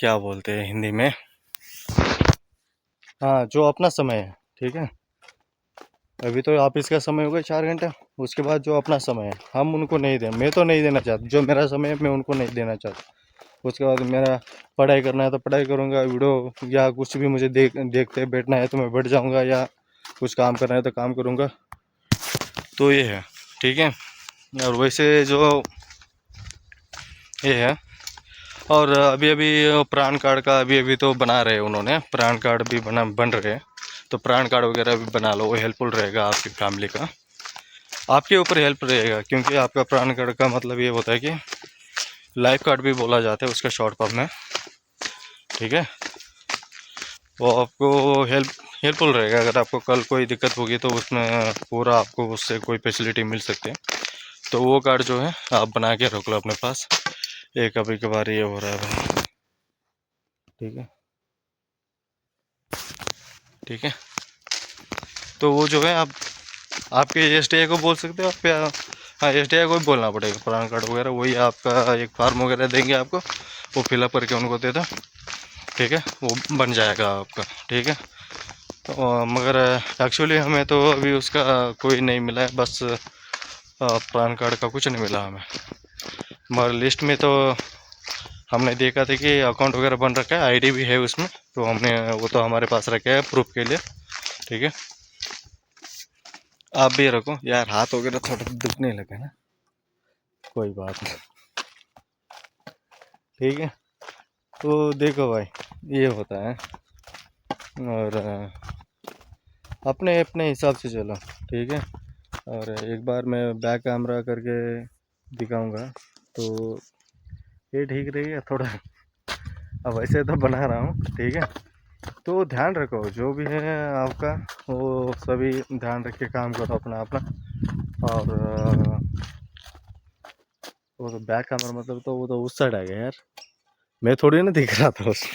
Speaker 1: क्या बोलते हैं हिंदी में, हाँ, जो अपना समय है, ठीक है। अभी तो ऑफिस का समय हो गया 4 घंटे, उसके बाद जो अपना समय है हम उनको नहीं दें, मैं तो नहीं देना चाहता। जो मेरा समय है मैं उनको नहीं देना चाहता। उसके बाद मेरा पढ़ाई करना है तो पढ़ाई करूँगा, वीडियो या कुछ भी मुझे देखते बैठना है तो मैं बैठ जाऊँगा, या कुछ काम करना है तो काम करूँगा। तो ये है, ठीक है। और वैसे जो ये है, और अभी अभी प्राण कार्ड का अभी तो बना रहे हैं उन्होंने, प्राण कार्ड भी बन रहे हैं, तो प्राण कार्ड वगैरह भी बना लो, वो हेल्पफुल रहेगा आपकी फैमिली का, आपके ऊपर हेल्प रहेगा। क्योंकि आपका प्राण कार्ड का मतलब ये होता है कि लाइफ कार्ड भी बोला जाता है उसका शॉर्ट फॉर्म में, ठीक है। वो आपको हेल्पफुल रहेगा। अगर आपको कल कोई दिक्कत होगी तो उसमें पूरा आपको उससे कोई फैसिलिटी मिल सकती है। तो वो कार्ड जो है आप बना के रख लो अपने पास। ये कभी कभार ये हो रहा है भाई, ठीक है, ठीक है। तो वो जो है आप आपके SDI को बोल सकते हो आप, या हाँ, SDI को भी बोलना पड़ेगा। प्राण कार्ड वगैरह वही आपका एक फार्म वगैरह देंगे आपको, वो फिलअप करके उनको दे दो, ठीक है, वो बन जाएगा आपका, ठीक है। तो मगर एक्चुअली हमें तो अभी उसका कोई नहीं मिला है, बस प्राण कार्ड का कुछ नहीं मिला हमें। मगर लिस्ट में तो हमने देखा था कि अकाउंट वगैरह बन रखा है, आईडी भी है उसमें, तो हमने वो तो हमारे पास रखा है प्रूफ के लिए, ठीक है। आप भी रखो यार, हाथ वगैरह थोड़ा दुखने लगे ना, कोई बात नहीं, ठीक है। तो देखो भाई, ये होता है, और अपने अपने हिसाब से चलो, ठीक है। और एक बार मैं बैक कैमरा करके दिखाऊंगा तो ये ठीक रहेगा थोड़ा। अब वैसे तो बना रहा हूँ, ठीक है। तो ध्यान रखो, जो भी है आपका वो सभी ध्यान रख के काम करो अपना अपना। और वो तो बैक कैमरा मतलब तो वो तो उस साइड आ गया यार, मैं थोड़ी ना दिख रहा था उसमें।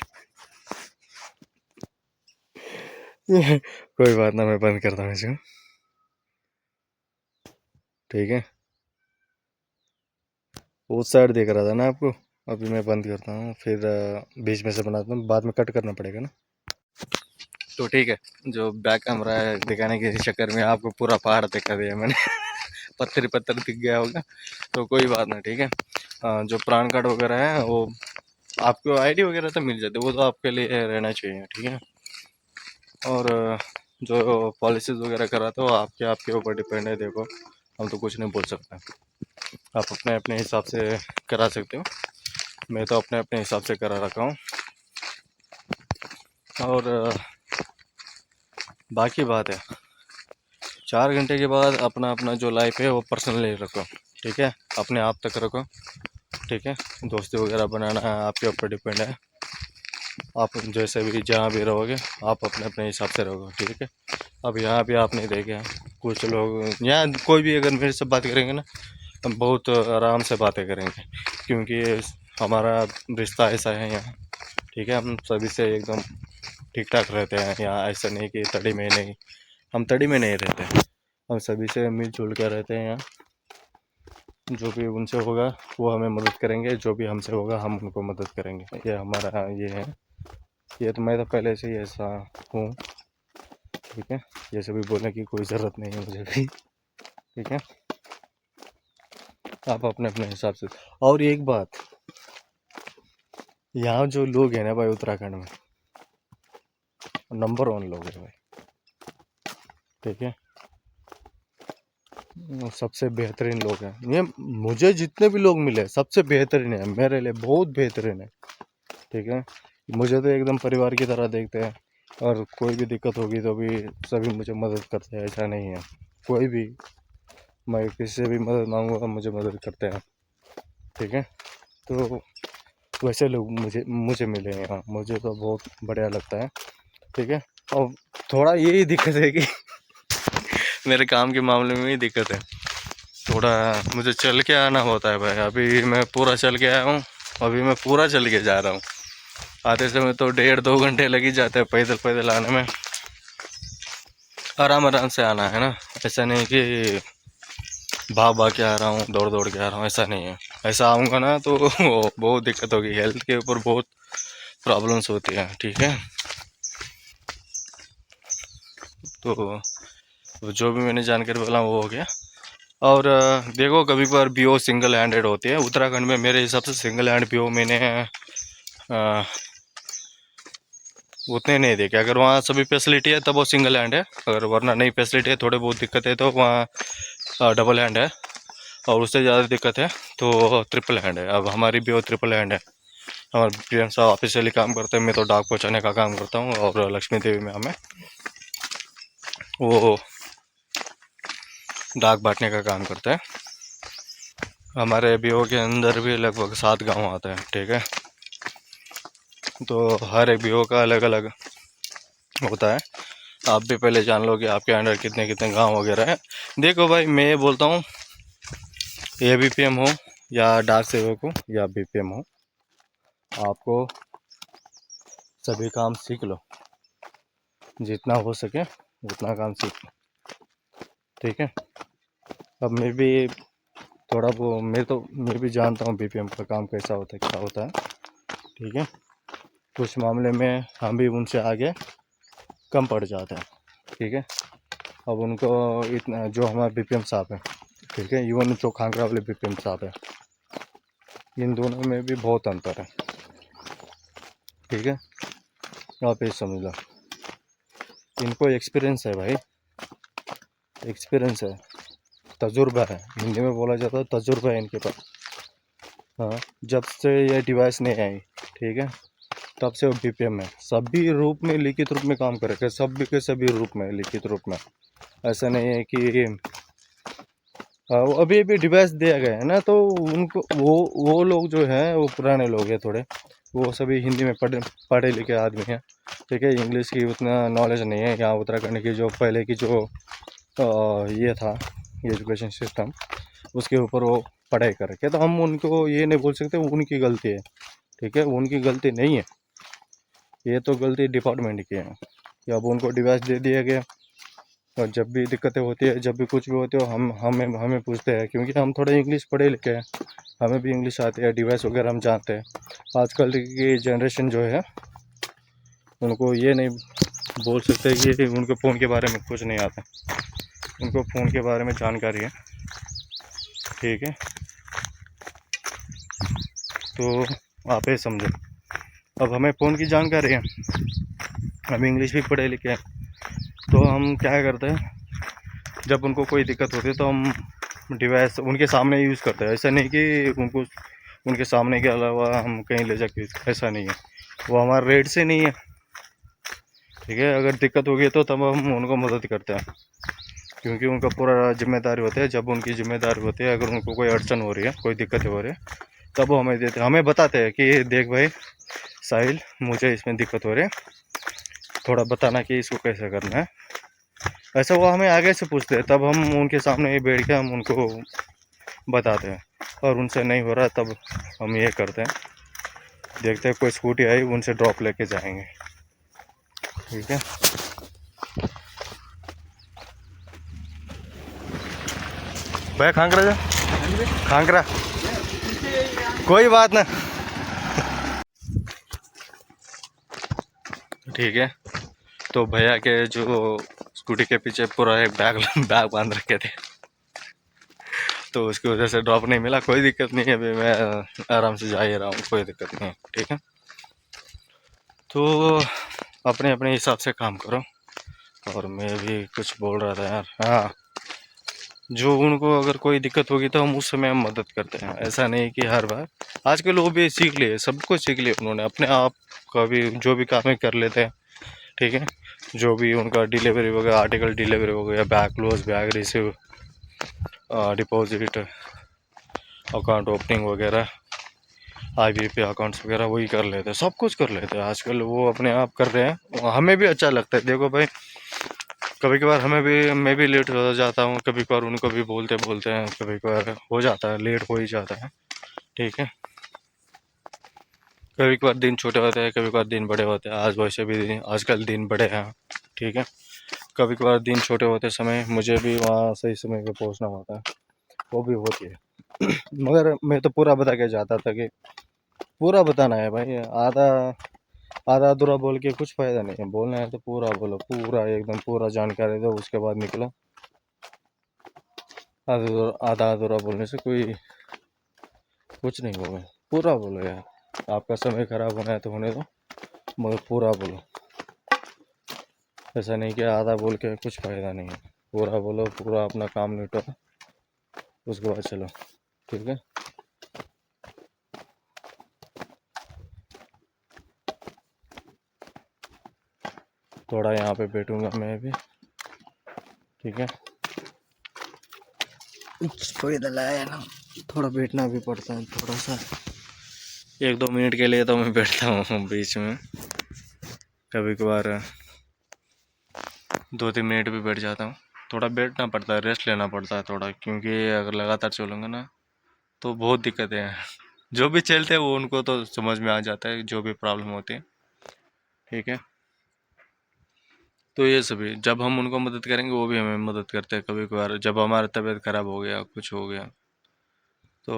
Speaker 1: कोई बात ना, मैं बंद करता हूँ इसको, ठीक है। उस साइड दिख रहा था ना आपको, अभी मैं बंद करता हूँ, फिर बीच में से बनाता हूँ, बाद में कट करना पड़ेगा ना। तो ठीक है, जो बैक कैमरा है दिखाने के चक्कर में आपको पूरा पहाड़ दिखा दिया मैंने। पत्थर पत्थर दिख गया होगा, तो कोई बात नहीं, ठीक है। जो प्राण कार्ड वगैरह है वो आपको आईडी वगैरह तो मिल जाती है, वो तो आपके लिए रहना चाहिए, ठीक है। और जो पॉलिसीज वगैरह कराते हो आपके आपके ऊपर डिपेंड है, देखो हम तो कुछ नहीं बोल सकते, आप अपने अपने हिसाब से करा सकते हो। मैं तो अपने अपने हिसाब से करा रखा हूँ। और बाकी बात है, 4 घंटे के बाद अपना अपना जो लाइफ है वो पर्सनली रखो, ठीक है, अपने आप तक रखो, ठीक है। दोस्ती वगैरह बनाना है आपके ऊपर डिपेंड है, आप जैसे भी जहाँ भी रहोगे आप अपने अपने हिसाब से रहोगे, ठीक है। अब यहाँ भी आपने देखा कुछ लोग, यहाँ कोई भी अगर मेरे से बात करेंगे ना, हम बहुत आराम से बातें करेंगे, क्योंकि हमारा रिश्ता ऐसा है यहाँ, ठीक है। हम सभी से एकदम ठीक ठाक रहते हैं यहाँ, ऐसा नहीं कि तड़ी में नहीं, हम तड़ी में नहीं रहते, हम सभी से मिलजुल कर रहते हैं यहाँ। जो भी उनसे होगा वो हमें मदद करेंगे, जो भी हमसे होगा हम उनको मदद करेंगे, ये हमारा ये है। ये तो मैं तो पहले से ही ऐसा हूँ, ठीक है। ये सभी बोलने की कोई ज़रूरत नहीं है मुझे भी, ठीक है। आप अपने अपने हिसाब से। और एक बात, यहाँ जो लोग हैं ना भाई उत्तराखंड में, नंबर 1 लोग हैं भाई, ठीक है। सबसे बेहतरीन लोग हैं ये, मुझे जितने भी लोग मिले सबसे बेहतरीन है, मेरे लिए बहुत बेहतरीन है, ठीक है। मुझे तो एकदम परिवार की तरह देखते हैं, और कोई भी दिक्कत होगी तो भी सभी मुझे मदद करते हैं, ऐसा नहीं है। कोई भी, मैं किसी से भी मदद मांगूंगा मुझे मदद करते हैं, ठीक है। तो वैसे लोग मुझे मिले हैं यहाँ, मुझे तो बहुत बढ़िया लगता है। ठीक है, और थोड़ा यही दिक्कत है कि मेरे काम के मामले में ही दिक्कत है, थोड़ा मुझे चल के आना होता है भाई। अभी मैं पूरा चल के आया हूँ, अभी मैं पूरा चल के जा रहा हूँ। आते समय तो 1.5-2 घंटे लग ही जाते हैं पैदल पैदल आने में। आराम आराम से आना है ना, ऐसा नहीं कि भाग भाग के आ रहा हूँ, दौड़ दौड़ के आ रहा हूँ, ऐसा नहीं है। ऐसा आऊँगा ना तो बहुत दिक्कत होगी, हेल्थ के ऊपर बहुत प्रॉब्लम्स होती है। ठीक है, तो जो भी मैंने जानकारी बोला वो हो गया। और देखो, कभी कभार बीओ सिंगल हैंडेड होती है। उत्तराखंड में मेरे हिसाब से सिंगल हैंड बीओ मैंने उतने नहीं देखे। अगर वहाँ सभी फैसिलिटी है तब वो सिंगल हैंड है, अगर वरना नहीं फैसिलिटी है, थोड़े बहुत दिक्कत है, तो वहाँ डबल हैंड है, और उससे ज़्यादा दिक्कत है तो ट्रिपल हैंड है। अब हमारी बीओ ट्रिपल हैंड है। हमारे पीएम साहब ऑफिशियली काम करते हैं, मैं तो डाक पहुँचाने का काम करता हूँ, और लक्ष्मी देवी में हमें वो डाक बांटने का काम करता है। हमारे बीओ के अंदर भी लगभग 7 गांव आते हैं। ठीक है, तो हर एक बीओ का अलग अलग होता है। आप भी पहले जान लो कि आपके अंडर कितने कितने गांव वगैरह है। देखो भाई, मैं ये बोलता हूँ, ये बीपीएम हो या डाक सेवक हो या बीपीएम हो, आपको सभी काम सीख लो, जितना हो सके उतना काम सीख लो। ठीक है, अब मैं भी थोड़ा वो मैं भी जानता हूँ बीपीएम का काम कैसा होता है, क्या होता है। ठीक है, कुछ मामले में हम भी उनसे आगे कम पड़ जाते हैं। ठीक है, अब उनको इतना, जो हमारे बीपीएम साहब हैं, ठीक है, इवन जो खांगरा वाले बीपीएम साहब हैं, इन दोनों में भी बहुत अंतर है। ठीक है, आप ये समझ लो, इनको एक्सपीरियंस है भाई, एक्सपीरियंस है, तजुर्बा है, हिंदी में बोला जाता है तजुर्बा है इनके पास। हाँ, जब से ये डिवाइस नहीं आई, ठीक है, तब से वो बीपीएम है, सभी रूप में, लिखित रूप में काम करेगा, सभी के सभी रूप में, लिखित रूप में। ऐसा नहीं है कि वो अभी डिवाइस दिया गया है ना, तो उनको वो लोग जो हैं वो पुराने लोग हैं थोड़े, वो सभी हिंदी में पढ़े लिखे आदमी हैं। ठीक है, इंग्लिश की उतना नॉलेज नहीं है। यहाँ उत्तराखंड की जो पहले की जो ये था एजुकेशन सिस्टम, उसके ऊपर वो पढ़ाई कर रखे, तो हम उनको ये नहीं बोल सकते उनकी गलती है। ठीक है, उनकी गलती नहीं है, ये तो गलती डिपार्टमेंट की है कि अब उनको डिवाइस दे दिया गया, और जब भी दिक्कतें होती है, जब भी कुछ भी होती है, हमें पूछते हैं, क्योंकि हम थोड़ा इंग्लिश पढ़े लिखे हैं, हमें भी इंग्लिश आती है, डिवाइस वगैरह हम जानते हैं। आजकल की जनरेशन जो है, उनको ये नहीं बोल सकते कि उनको फ़ोन के बारे में कुछ नहीं आता, उनको फ़ोन के बारे में जानकारी है। ठीक है, तो आप ये समझो, अब हमें फ़ोन की जानकारी है, हम इंग्लिश भी पढ़े लिखे हैं, तो हम क्या करते हैं, जब उनको कोई दिक्कत होती है तो हम डिवाइस उनके सामने यूज़ करते हैं। ऐसा नहीं कि उनके सामने के अलावा हम कहीं ले जाके, ऐसा नहीं है, वो हमारे रेट से नहीं है। ठीक है, अगर दिक्कत होगी तो तब हम उनको मदद करते हैं, क्योंकि उनका पूरा जिम्मेदारी होती है। जब उनकी जिम्मेदारी होती है, अगर उनको कोई अड़चन हो रही है, कोई दिक्कत हो रही है, तब वो हमें देते हैं, हमें बताते हैं कि देख भाई साहिल, मुझे इसमें दिक्कत हो रही है, थोड़ा बताना कि इसको कैसे करना है। ऐसा वो हमें आगे से पूछते हैं, तब हम उनके सामने बैठ के हम उनको बताते हैं, और उनसे नहीं हो रहा तब हम ये करते हैं, देखते हैं कोई स्कूटी आई, उनसे ड्रॉप लेके जाएंगे। ठीक है, भैया खांगरा जा, खांगरा कोई बात ना। ठीक है, तो भैया के जो स्कूटी के पीछे पूरा एक बैग बांध रखे थे, तो उसकी वजह से ड्रॉप नहीं मिला। कोई दिक्कत नहीं है, अभी मैं आराम से जा ही रहा हूँ, कोई दिक्कत नहीं है। ठीक है, तो अपने अपने हिसाब से काम करो। और मैं भी कुछ बोल रहा था यार, हाँ, जो उनको अगर कोई दिक्कत होगी तो हम उस समय हम मदद करते हैं, ऐसा नहीं कि हर बार। आजकल वो भी सीख लिए, सब कुछ सीख लिया उन्होंने, अपने आप का भी जो भी काम है कर लेते हैं। ठीक है, जो भी उनका डिलीवरी वगैरह, आर्टिकल डिलीवरी हो गया, bag close, bag receive, deposit, account opening वगैरह, IBP अकाउंट्स वगैरह वही कर लेते हैं, सब कुछ कर लेते हैं आजकल, वो अपने आप कर रहे हैं। हमें भी अच्छा लगता है, देखो भाई कभी कभार हमें भी, मैं भी लेट हो जाता हूँ, कभी कभार उनको भी बोलते बोलते हैं, कभी कभार हो जाता है, लेट हो ही जाता है, ठीक है। कभी कभार दिन छोटे होते हैं, कभी कभार दिन बड़े होते हैं, आज वैसे भी आजकल दिन बड़े हैं, ठीक है। कभी कभार दिन छोटे होते समय मुझे भी वहाँ सही समय पे पहुँचना होता है, वो भी होती है। मगर मैं तो पूरा बता के जाता था कि पूरा बताना है भाई, आधा आधा अधूरा बोल के कुछ फायदा नहीं है, बोलना है तो पूरा बोलो, पूरा एकदम पूरा जानकारी दो, उसके बाद निकलो। आधा अधूरा बोलने से कोई कुछ नहीं होगा, पूरा बोलो यार। आपका समय खराब होना है तो होने दो, मगर पूरा बोलो। ऐसा नहीं कि आधा बोल के कुछ फायदा नहीं है, पूरा बोलो, पूरा अपना काम निपटाओ, उसके बाद चलो, ठीक है। थोड़ा यहाँ पे बैठूंगा मैं भी, ठीक है। फायदा लाया ना, थोड़ा बैठना भी पड़ता है, थोड़ा सा 1-2 मिनट के लिए तो मैं बैठता हूँ बीच में, कभी कभार 2-3 मिनट भी बैठ जाता हूँ। थोड़ा बैठना पड़ता है, रेस्ट लेना पड़ता है थोड़ा, क्योंकि अगर लगातार चलूँगा ना तो बहुत दिक्कतें हैं। जो भी चलते हैं वो उनको तो समझ में आ जाता है, जो भी प्रॉब्लम होती है, ठीक है। तो ये सभी जब हम उनको मदद करेंगे वो भी हमें मदद करते हैं। कभी कभार जब हमारा तबीयत खराब हो गया, कुछ हो गया, तो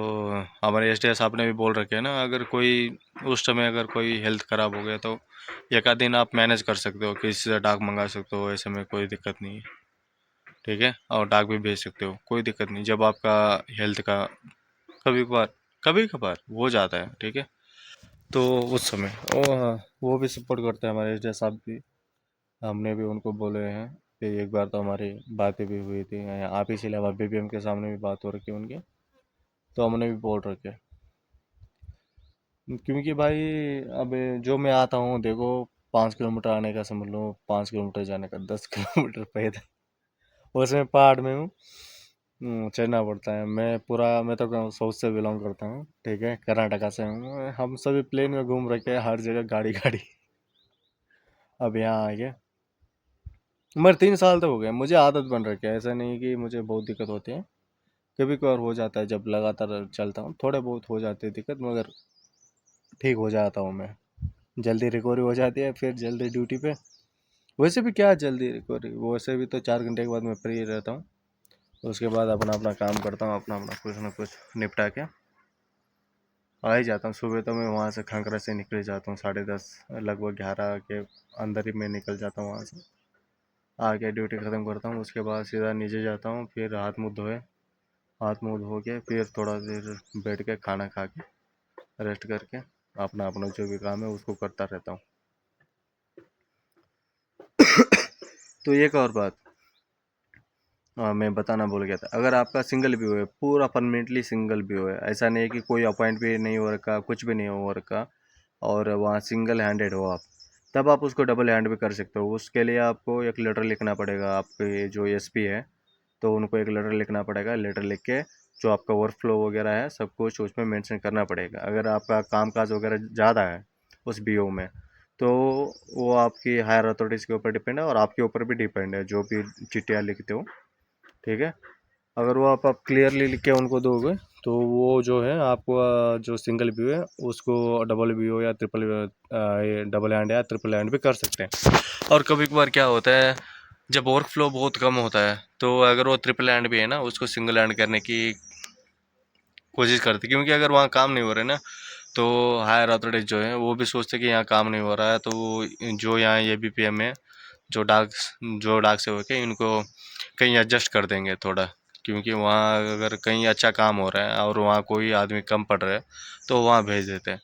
Speaker 1: हमारे एसडीएस साहब ने भी बोल रखे हैं ना, अगर कोई उस समय अगर कोई हेल्थ ख़राब हो गया तो एक आध दिन आप मैनेज कर सकते हो, किसी से डाक मंगा सकते हो, ऐसे में कोई दिक्कत नहीं है, ठीक है। और डाक भी भेज सकते हो, कोई दिक्कत नहीं, जब आपका हेल्थ का कभी कभार हो जाता है, ठीक है। तो उस समय वो भी सपोर्ट करते हैं, हमारे एसडीएस साहब भी। हमने भी उनको बोले हैं कि एक बार तो हमारी बातें भी हुई थी, आप ही से अलावा BBM के सामने भी बात हो रखी है उनकी, तो हमने भी बोल रखे। क्योंकि भाई अब जो मैं आता हूँ देखो, 5 किलोमीटर आने का समझ लो, 5 किलोमीटर जाने का, 10 किलोमीटर पैदल, उसमें पहाड़ में हूँ, चढ़ना पड़ता है। मैं तो साउथ से बिलोंग करता हूँ, ठीक है, कर्नाटका से हूँ। हम सभी प्लेन में घूम रखे हैं, हर जगह गाड़ी गाड़ी। अब यहाँ आ गए, मगर 3 साल तो हो गए, मुझे आदत बन रखी है, ऐसा नहीं कि मुझे बहुत दिक्कत होती है। कभी कभार हो जाता है, जब लगातार चलता हूँ थोड़े बहुत हो जाती है दिक्कत, मगर ठीक हो जाता हूँ मैं, जल्दी रिकवरी हो जाती है, फिर जल्दी ड्यूटी पे। वैसे भी क्या जल्दी रिकवरी, वैसे भी तो 4 घंटे के बाद मैं फ्री रहता हूँ, उसके बाद अपना अपना काम करता हूँ, अपना अपना कुछ ना कुछ निपटा के आ ही जाता हूँ। सुबह तो मैं वहाँ से खंगरा से निकल जाता हूँ 10:30, लगभग 11 के अंदर ही मैं निकल जाता हूँ वहाँ से, आके ड्यूटी ख़त्म करता हूँ, उसके बाद सीधा नीचे जाता हूँ, फिर हाथ मुँह धो के फिर थोड़ा देर बैठ के खाना खा के रेस्ट करके अपना अपना जो भी काम है उसको करता रहता हूँ। तो एक और बात मैं बताना भूल गया था, अगर आपका सिंगल व्यू है, पूरा परमानेंटली सिंगल व्यू है, ऐसा नहीं है कि कोई अपॉइंट भी नहीं हो रखा, कुछ भी नहीं हो रखा, और वहाँ सिंगल हैंडेड हो आप, तब आप उसको डबल हैंड भी कर सकते हो। उसके लिए आपको एक लेटर लिखना पड़ेगा, आपके जो एसपी है, तो उनको एक लेटर लिखना पड़ेगा। लेटर लिख के जो आपका वर्क फ्लो वगैरह है सब कुछ उसमें मेंशन करना पड़ेगा। अगर आपका काम काज वगैरह ज़्यादा है उस बीओ में, तो वो आपकी हायर अथॉरिटीज़ के ऊपर डिपेंड है, और आपके ऊपर भी डिपेंड है, जो भी चिट्ठियाँ लिखते हो, ठीक है। अगर वो आप क्लियरली लिख के उनको दोगे, तो वो जो है आपको जो सिंगल व्यू है उसको डबल व्यू या ट्रिपल डबल हैंड या ट्रिपल हैंड भी कर सकते हैं। और कभी कभार क्या होता है, जब वर्क फ्लो बहुत कम होता है, तो अगर वो ट्रिपल हैंड भी है ना, उसको सिंगल हैंड करने की कोशिश करते, क्योंकि अगर वहाँ काम नहीं हो रहा है ना, तो हायर अथॉरिटीज जो है वो भी सोचते कि यहाँ काम नहीं हो रहा है, तो जो यहाँ ये BPM है, जो डाक से होके इनको कहीं एडजस्ट कर देंगे थोड़ा, क्योंकि वहाँ अगर कहीं अच्छा काम हो रहा है और वहाँ कोई आदमी कम पड़ रहा है तो वहाँ भेज देते हैं,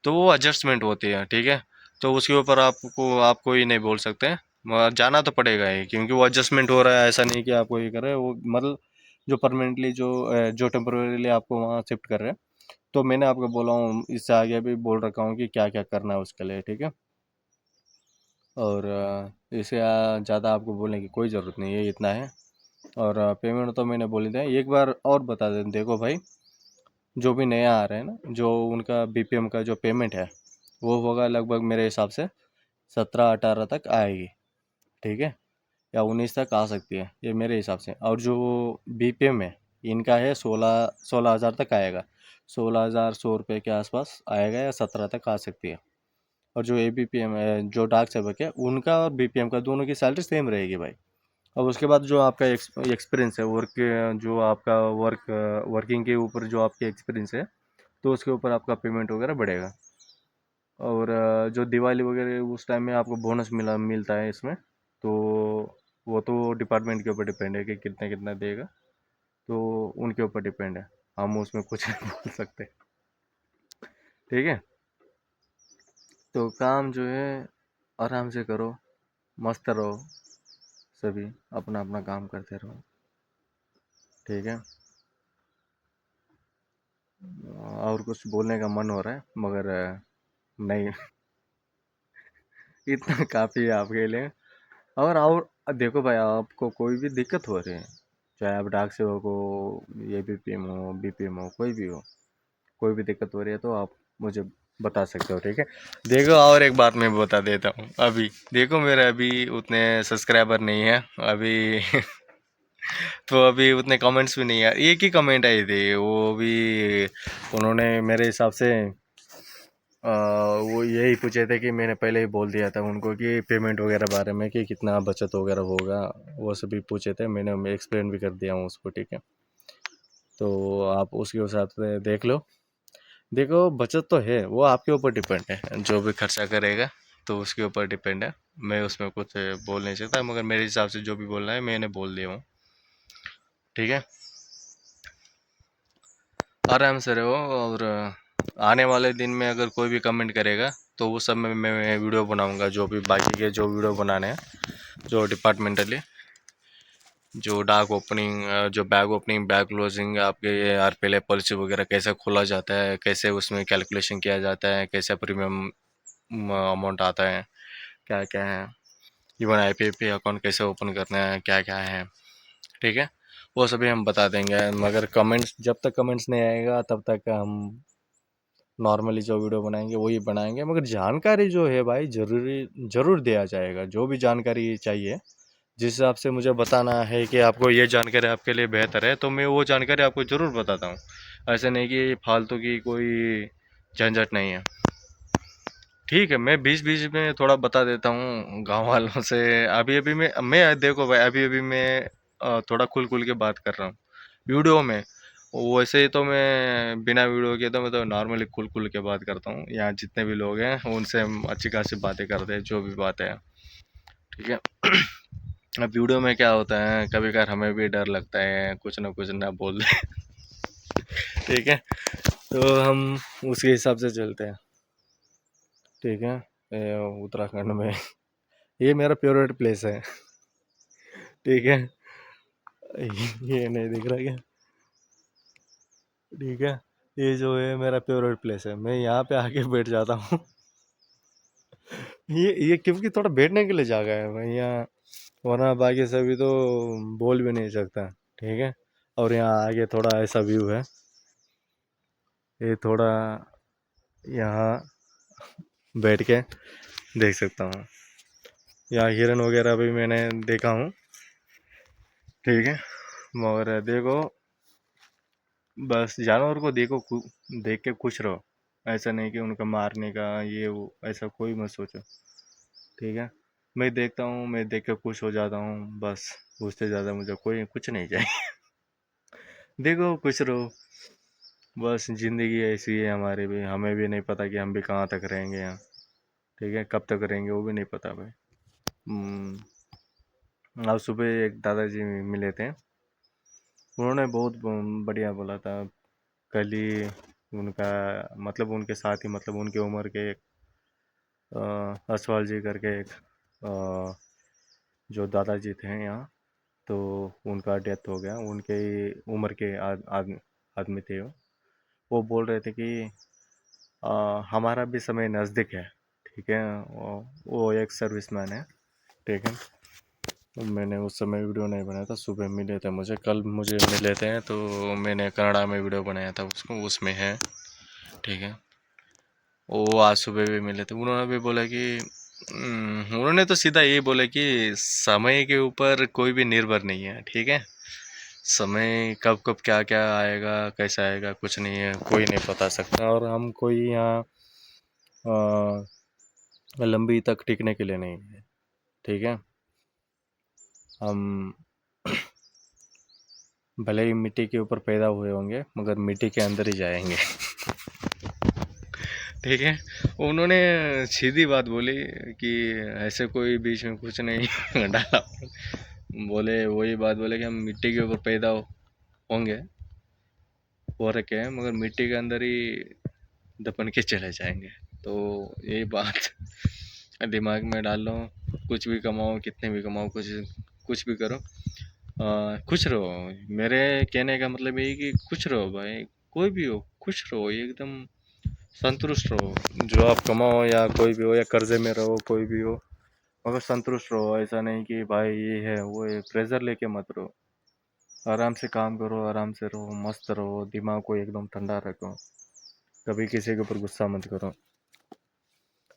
Speaker 1: तो वो एडजस्टमेंट होती है, ठीक है। तो उसके ऊपर आप कोई नहीं बोल सकते, मगर जाना तो पड़ेगा ही, क्योंकि वो एडजस्टमेंट हो रहा है, ऐसा नहीं कि आपको ये कर रहे हैं वो, मतलब जो परमानेंटली जो टेम्पोरेली आपको वहाँ शिफ्ट कर रहे हैं। तो मैंने आपको बोला हूँ, इससे आगे भी बोल रखा हूँ कि क्या क्या करना है उसके लिए, ठीक है। और इसे ज़्यादा आपको बोलने की कोई ज़रूरत नहीं है, इतना है। और पेमेंट तो मैंने बोल दिया, एक बार और बता दें, देखो भाई जो भी नया आ रहा है ना, जो उनका बीपीएम का जो पेमेंट है वो होगा लगभग मेरे हिसाब से 17-18 तक आएगी, ठीक है, या 19 तक आ सकती है ये मेरे हिसाब से। और जो बीपीएम है इनका है 16,000 तक आएगा, 16,100 रुपये के आसपास आएगा, या 17 तक आ सकती है। और जो एबीपीएम है, जो डाक सेवक है, उनका और बीपीएम का दोनों की सैलरी सेम रहेगी भाई। अब उसके बाद जो आपका एक्सपीरियंस है वर्क, जो आपका वर्किंग के ऊपर जो आपके एक्सपीरियंस है, तो उसके ऊपर आपका पेमेंट वगैरह बढ़ेगा। और जो दिवाली वगैरह उस टाइम में आपको बोनस मिलता है इसमें, तो वो तो डिपार्टमेंट के ऊपर डिपेंड है कि कितना कितना देगा, तो उनके ऊपर डिपेंड है, हम उसमें कुछ नहीं बोल सकते, ठीक है। तो काम जो है आराम से करो, मस्त रहो, सभी अपना अपना काम करते रहो, ठीक है। और कुछ बोलने का मन हो रहा है मगर नहीं, इतना काफ़ी है आपके लिए। और देखो भाई, आपको कोई भी दिक्कत हो रही है, चाहे आप डाक सेवक हो, ये बीपीएम हो, बीपीएम हो, कोई भी हो, कोई भी दिक्कत हो रही है तो आप मुझे बता सकते हो, ठीक है। देखो और एक बात मैं बता देता हूँ, अभी देखो मेरे अभी उतने सब्सक्राइबर नहीं है अभी तो अभी उतने कमेंट्स भी नहीं है, एक ही कमेंट आई थी, वो भी उन्होंने मेरे हिसाब से वो यही पूछे थे कि मैंने पहले ही बोल दिया था उनको कि पेमेंट वगैरह बारे में कि कितना बचत वगैरह होगा, वो सभी पूछे थे, मैंने एक्सप्लेन भी कर दिया हूँ उसको, ठीक है। तो आप उसके हिसाब से देख लो। देखो बचत तो है, वो आपके ऊपर डिपेंड है, जो भी खर्चा करेगा तो उसके ऊपर डिपेंड है, मैं उसमें कुछ बोल नहीं सकता, मगर मेरे हिसाब से जो भी बोलना है मैंने बोल दिया हूँ, ठीक है। आराम से रहो, और आने वाले दिन में अगर कोई भी कमेंट करेगा तो उस सब में मैं वीडियो बनाऊंगा, जो भी बाकी के जो वीडियो बनाने हैं, जो डिपार्टमेंटली, जो डाक ओपनिंग, जो बैग ओपनिंग, बैग क्लोजिंग, आपके यार पहले पॉलिसी वगैरह कैसे खोला जाता है, कैसे उसमें कैलकुलेशन किया जाता है, कैसे प्रीमियम अमाउंट आता है, क्या क्या है, इवन आईपीपी अकाउंट कैसे ओपन करना है, क्या क्या है, ठीक है, वो सभी हम बता देंगे। मगर कमेंट्स, जब तक कमेंट्स नहीं आएगा तब तक हम नॉर्मली जो वीडियो बनाएंगे वही बनाएंगे, मगर जानकारी जो है भाई ज़रूर दिया जाएगा, जो भी जानकारी चाहिए, जिस हिसाब से मुझे बताना है कि आपको ये जानकारी आपके लिए बेहतर है, तो मैं वो जानकारी आपको ज़रूर बताता हूँ। ऐसे नहीं कि फालतू की कोई झंझट नहीं है, ठीक है। मैं बीच बीच में थोड़ा बता देता हूँ गांव वालों से। अभी अभी मैं देखो भाई, अभी अभी मैं थोड़ा खुल खुल के बात कर रहा हूँ वीडियो में, वैसे ही तो मैं बिना वीडियो के तो मैं तो नॉर्मली खुल खुल के बात करता हूँ, यहाँ जितने भी लोग हैं उनसे हम अच्छी खासी बातें करते हैं, जो भी बातें हैं, ठीक है। अब वीडियो में क्या होता है, कभी कभार हमें भी डर लगता है कुछ ना बोल दे ठीक है, तो हम उसके हिसाब से चलते हैं, ठीक है। उत्तराखंड में ये मेरा फेवरेट प्लेस है, ठीक है। ये नहीं दिख रहा क्या, ठीक है। ये जो है मेरा फेवरेट प्लेस है, मैं यहाँ पे आके बैठ जाता हूँ ये क्योंकि थोड़ा बैठने के लिए जगह है मैं यहाँ, वरना बाकी सभी तो बोल भी नहीं सकता, ठीक है। और यहाँ आगे थोड़ा ऐसा व्यू है, ये थोड़ा यहाँ बैठ के देख सकता हूँ, यहाँ हिरन वगैरह भी मैंने देखा हूँ, ठीक है। मगर देखो, बस जानवर को देखो, देख के खुश रहो, ऐसा नहीं कि उनका मारने का ये वो ऐसा कोई मत सोचो, ठीक है। मैं देखता हूँ, मैं देख के खुश हो जाता हूँ, बस उससे ज़्यादा मुझे कोई कुछ नहीं चाहिए देखो खुश रहो, बस ज़िंदगी ऐसी है हमारी भी, हमें भी नहीं पता कि हम भी कहाँ तक रहेंगे यहाँ, ठीक है, कब तक रहेंगे वो भी नहीं पता भाई। आज सुबह एक दादाजी मिले थे, उन्होंने बहुत बढ़िया बोला था। कल ही उनका, मतलब उनके साथ ही, मतलब उनके उम्र के एक असवाल जी करके एक जो दादाजी थे यहाँ, तो उनका डेथ हो गया, उनके ही उम्र के आदमी थे वो बोल रहे थे कि हमारा भी समय नज़दीक है, ठीक है। वो एक सर्विसमैन है, ठीक है। मैंने उस समय वीडियो नहीं बनाया था, सुबह मिले थे मुझे, कल मुझे मिले थे तो मैंने कन्नड़ा में वीडियो बनाया था उसको, उसमें है। ठीक है, वो आज सुबह भी मिले थे, उन्होंने भी बोला कि उन्होंने तो सीधा यही बोला कि समय के ऊपर कोई भी निर्भर नहीं है। ठीक है, समय कब कब क्या क्या आएगा कैसा आएगा कुछ नहीं है, कोई नहीं बता सकता। और हम कोई यहाँ लंबी तक टिकने के लिए नहीं है। ठीक है, हम भले ही मिट्टी के ऊपर पैदा हुए होंगे मगर मिट्टी के अंदर ही जाएंगे। ठीक है, उन्होंने सीधी बात बोली कि ऐसे कोई बीच में कुछ नहीं डाला। बोले वही बात बोले कि हम मिट्टी के ऊपर पैदा होंगे, हो रखे हैं, मगर मिट्टी के अंदर ही दफन के चले जाएंगे। तो यही बात दिमाग में डाल लो, कुछ भी कमाओ कितने भी कमाओ, कुछ कुछ भी करो, खुश रहो। मेरे कहने का मतलब यही कि खुश रहो भाई, कोई भी हो खुश रहो, एकदम संतुष्ट रहो। जो आप कमाओ या कोई भी हो, या कर्जे में रहो कोई भी हो, मगर संतुष्ट रहो। ऐसा नहीं कि भाई ये है वो है, प्रेशर लेके मत रहो। आराम से काम करो, आराम से रहो, मस्त रहो, दिमाग को एकदम ठंडा रखो, कभी किसी के ऊपर गुस्सा मत करो।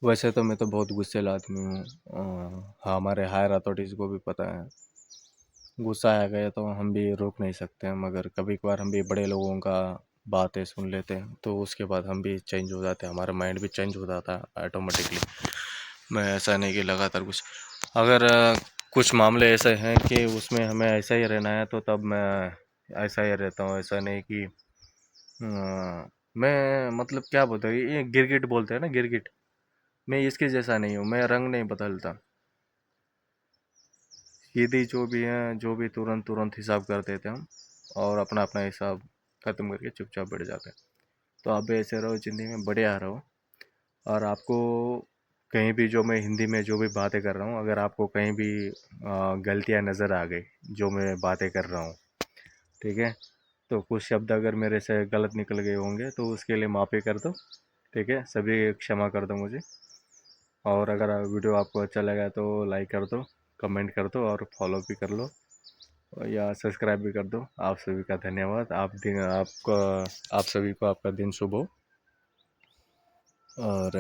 Speaker 1: वैसे तो मैं तो बहुत गुस्सेल आदमी हूँ, हमारे हायर अथॉरिटीज़ को भी पता है। गुस्सा आ गया तो हम भी रोक नहीं सकते हैं, मगर कभी कभार हम भी बड़े लोगों का बातें सुन लेते हैं तो उसके बाद हम भी चेंज हो जाते हैं, हमारा माइंड भी चेंज हो जाता है ऑटोमेटिकली। मैं ऐसा नहीं कि लगातार कुछ, अगर कुछ मामले ऐसे हैं कि उसमें हमें ऐसा ही रहना है तो तब मैं ऐसा ही रहता हूँ। ऐसा नहीं कि मैं मतलब क्या बोलते हैं, ये गिरगिट बोलते हैं ना, गिरगिट, मैं इसके जैसा नहीं हूँ, मैं रंग नहीं बदलता। सीधी जो भी है, जो भी तुरंत तुरंत हिसाब कर देते हम, और अपना अपना हिसाब ख़त्म करके चुपचाप बैठ जाते हैं। तो आप भी ऐसे रहो, ज़िंदगी में बढ़िया रहो। और आपको कहीं भी, जो मैं हिंदी में जो भी बातें कर रहा हूँ, अगर आपको कहीं भी गलतियाँ नज़र आ गई जो मैं बातें कर रहा हूँ, ठीक है, तो कुछ शब्द अगर मेरे से गलत निकल गए होंगे तो उसके लिए माफ़ी कर दो। ठीक है, सभी क्षमा कर दो मुझे। और अगर वीडियो आपको अच्छा लगा तो लाइक कर दो, कमेंट कर दो और फॉलो भी कर लो, या सब्सक्राइब भी कर दो। आप सभी का धन्यवाद। आप सभी को आपका दिन शुभ हो। और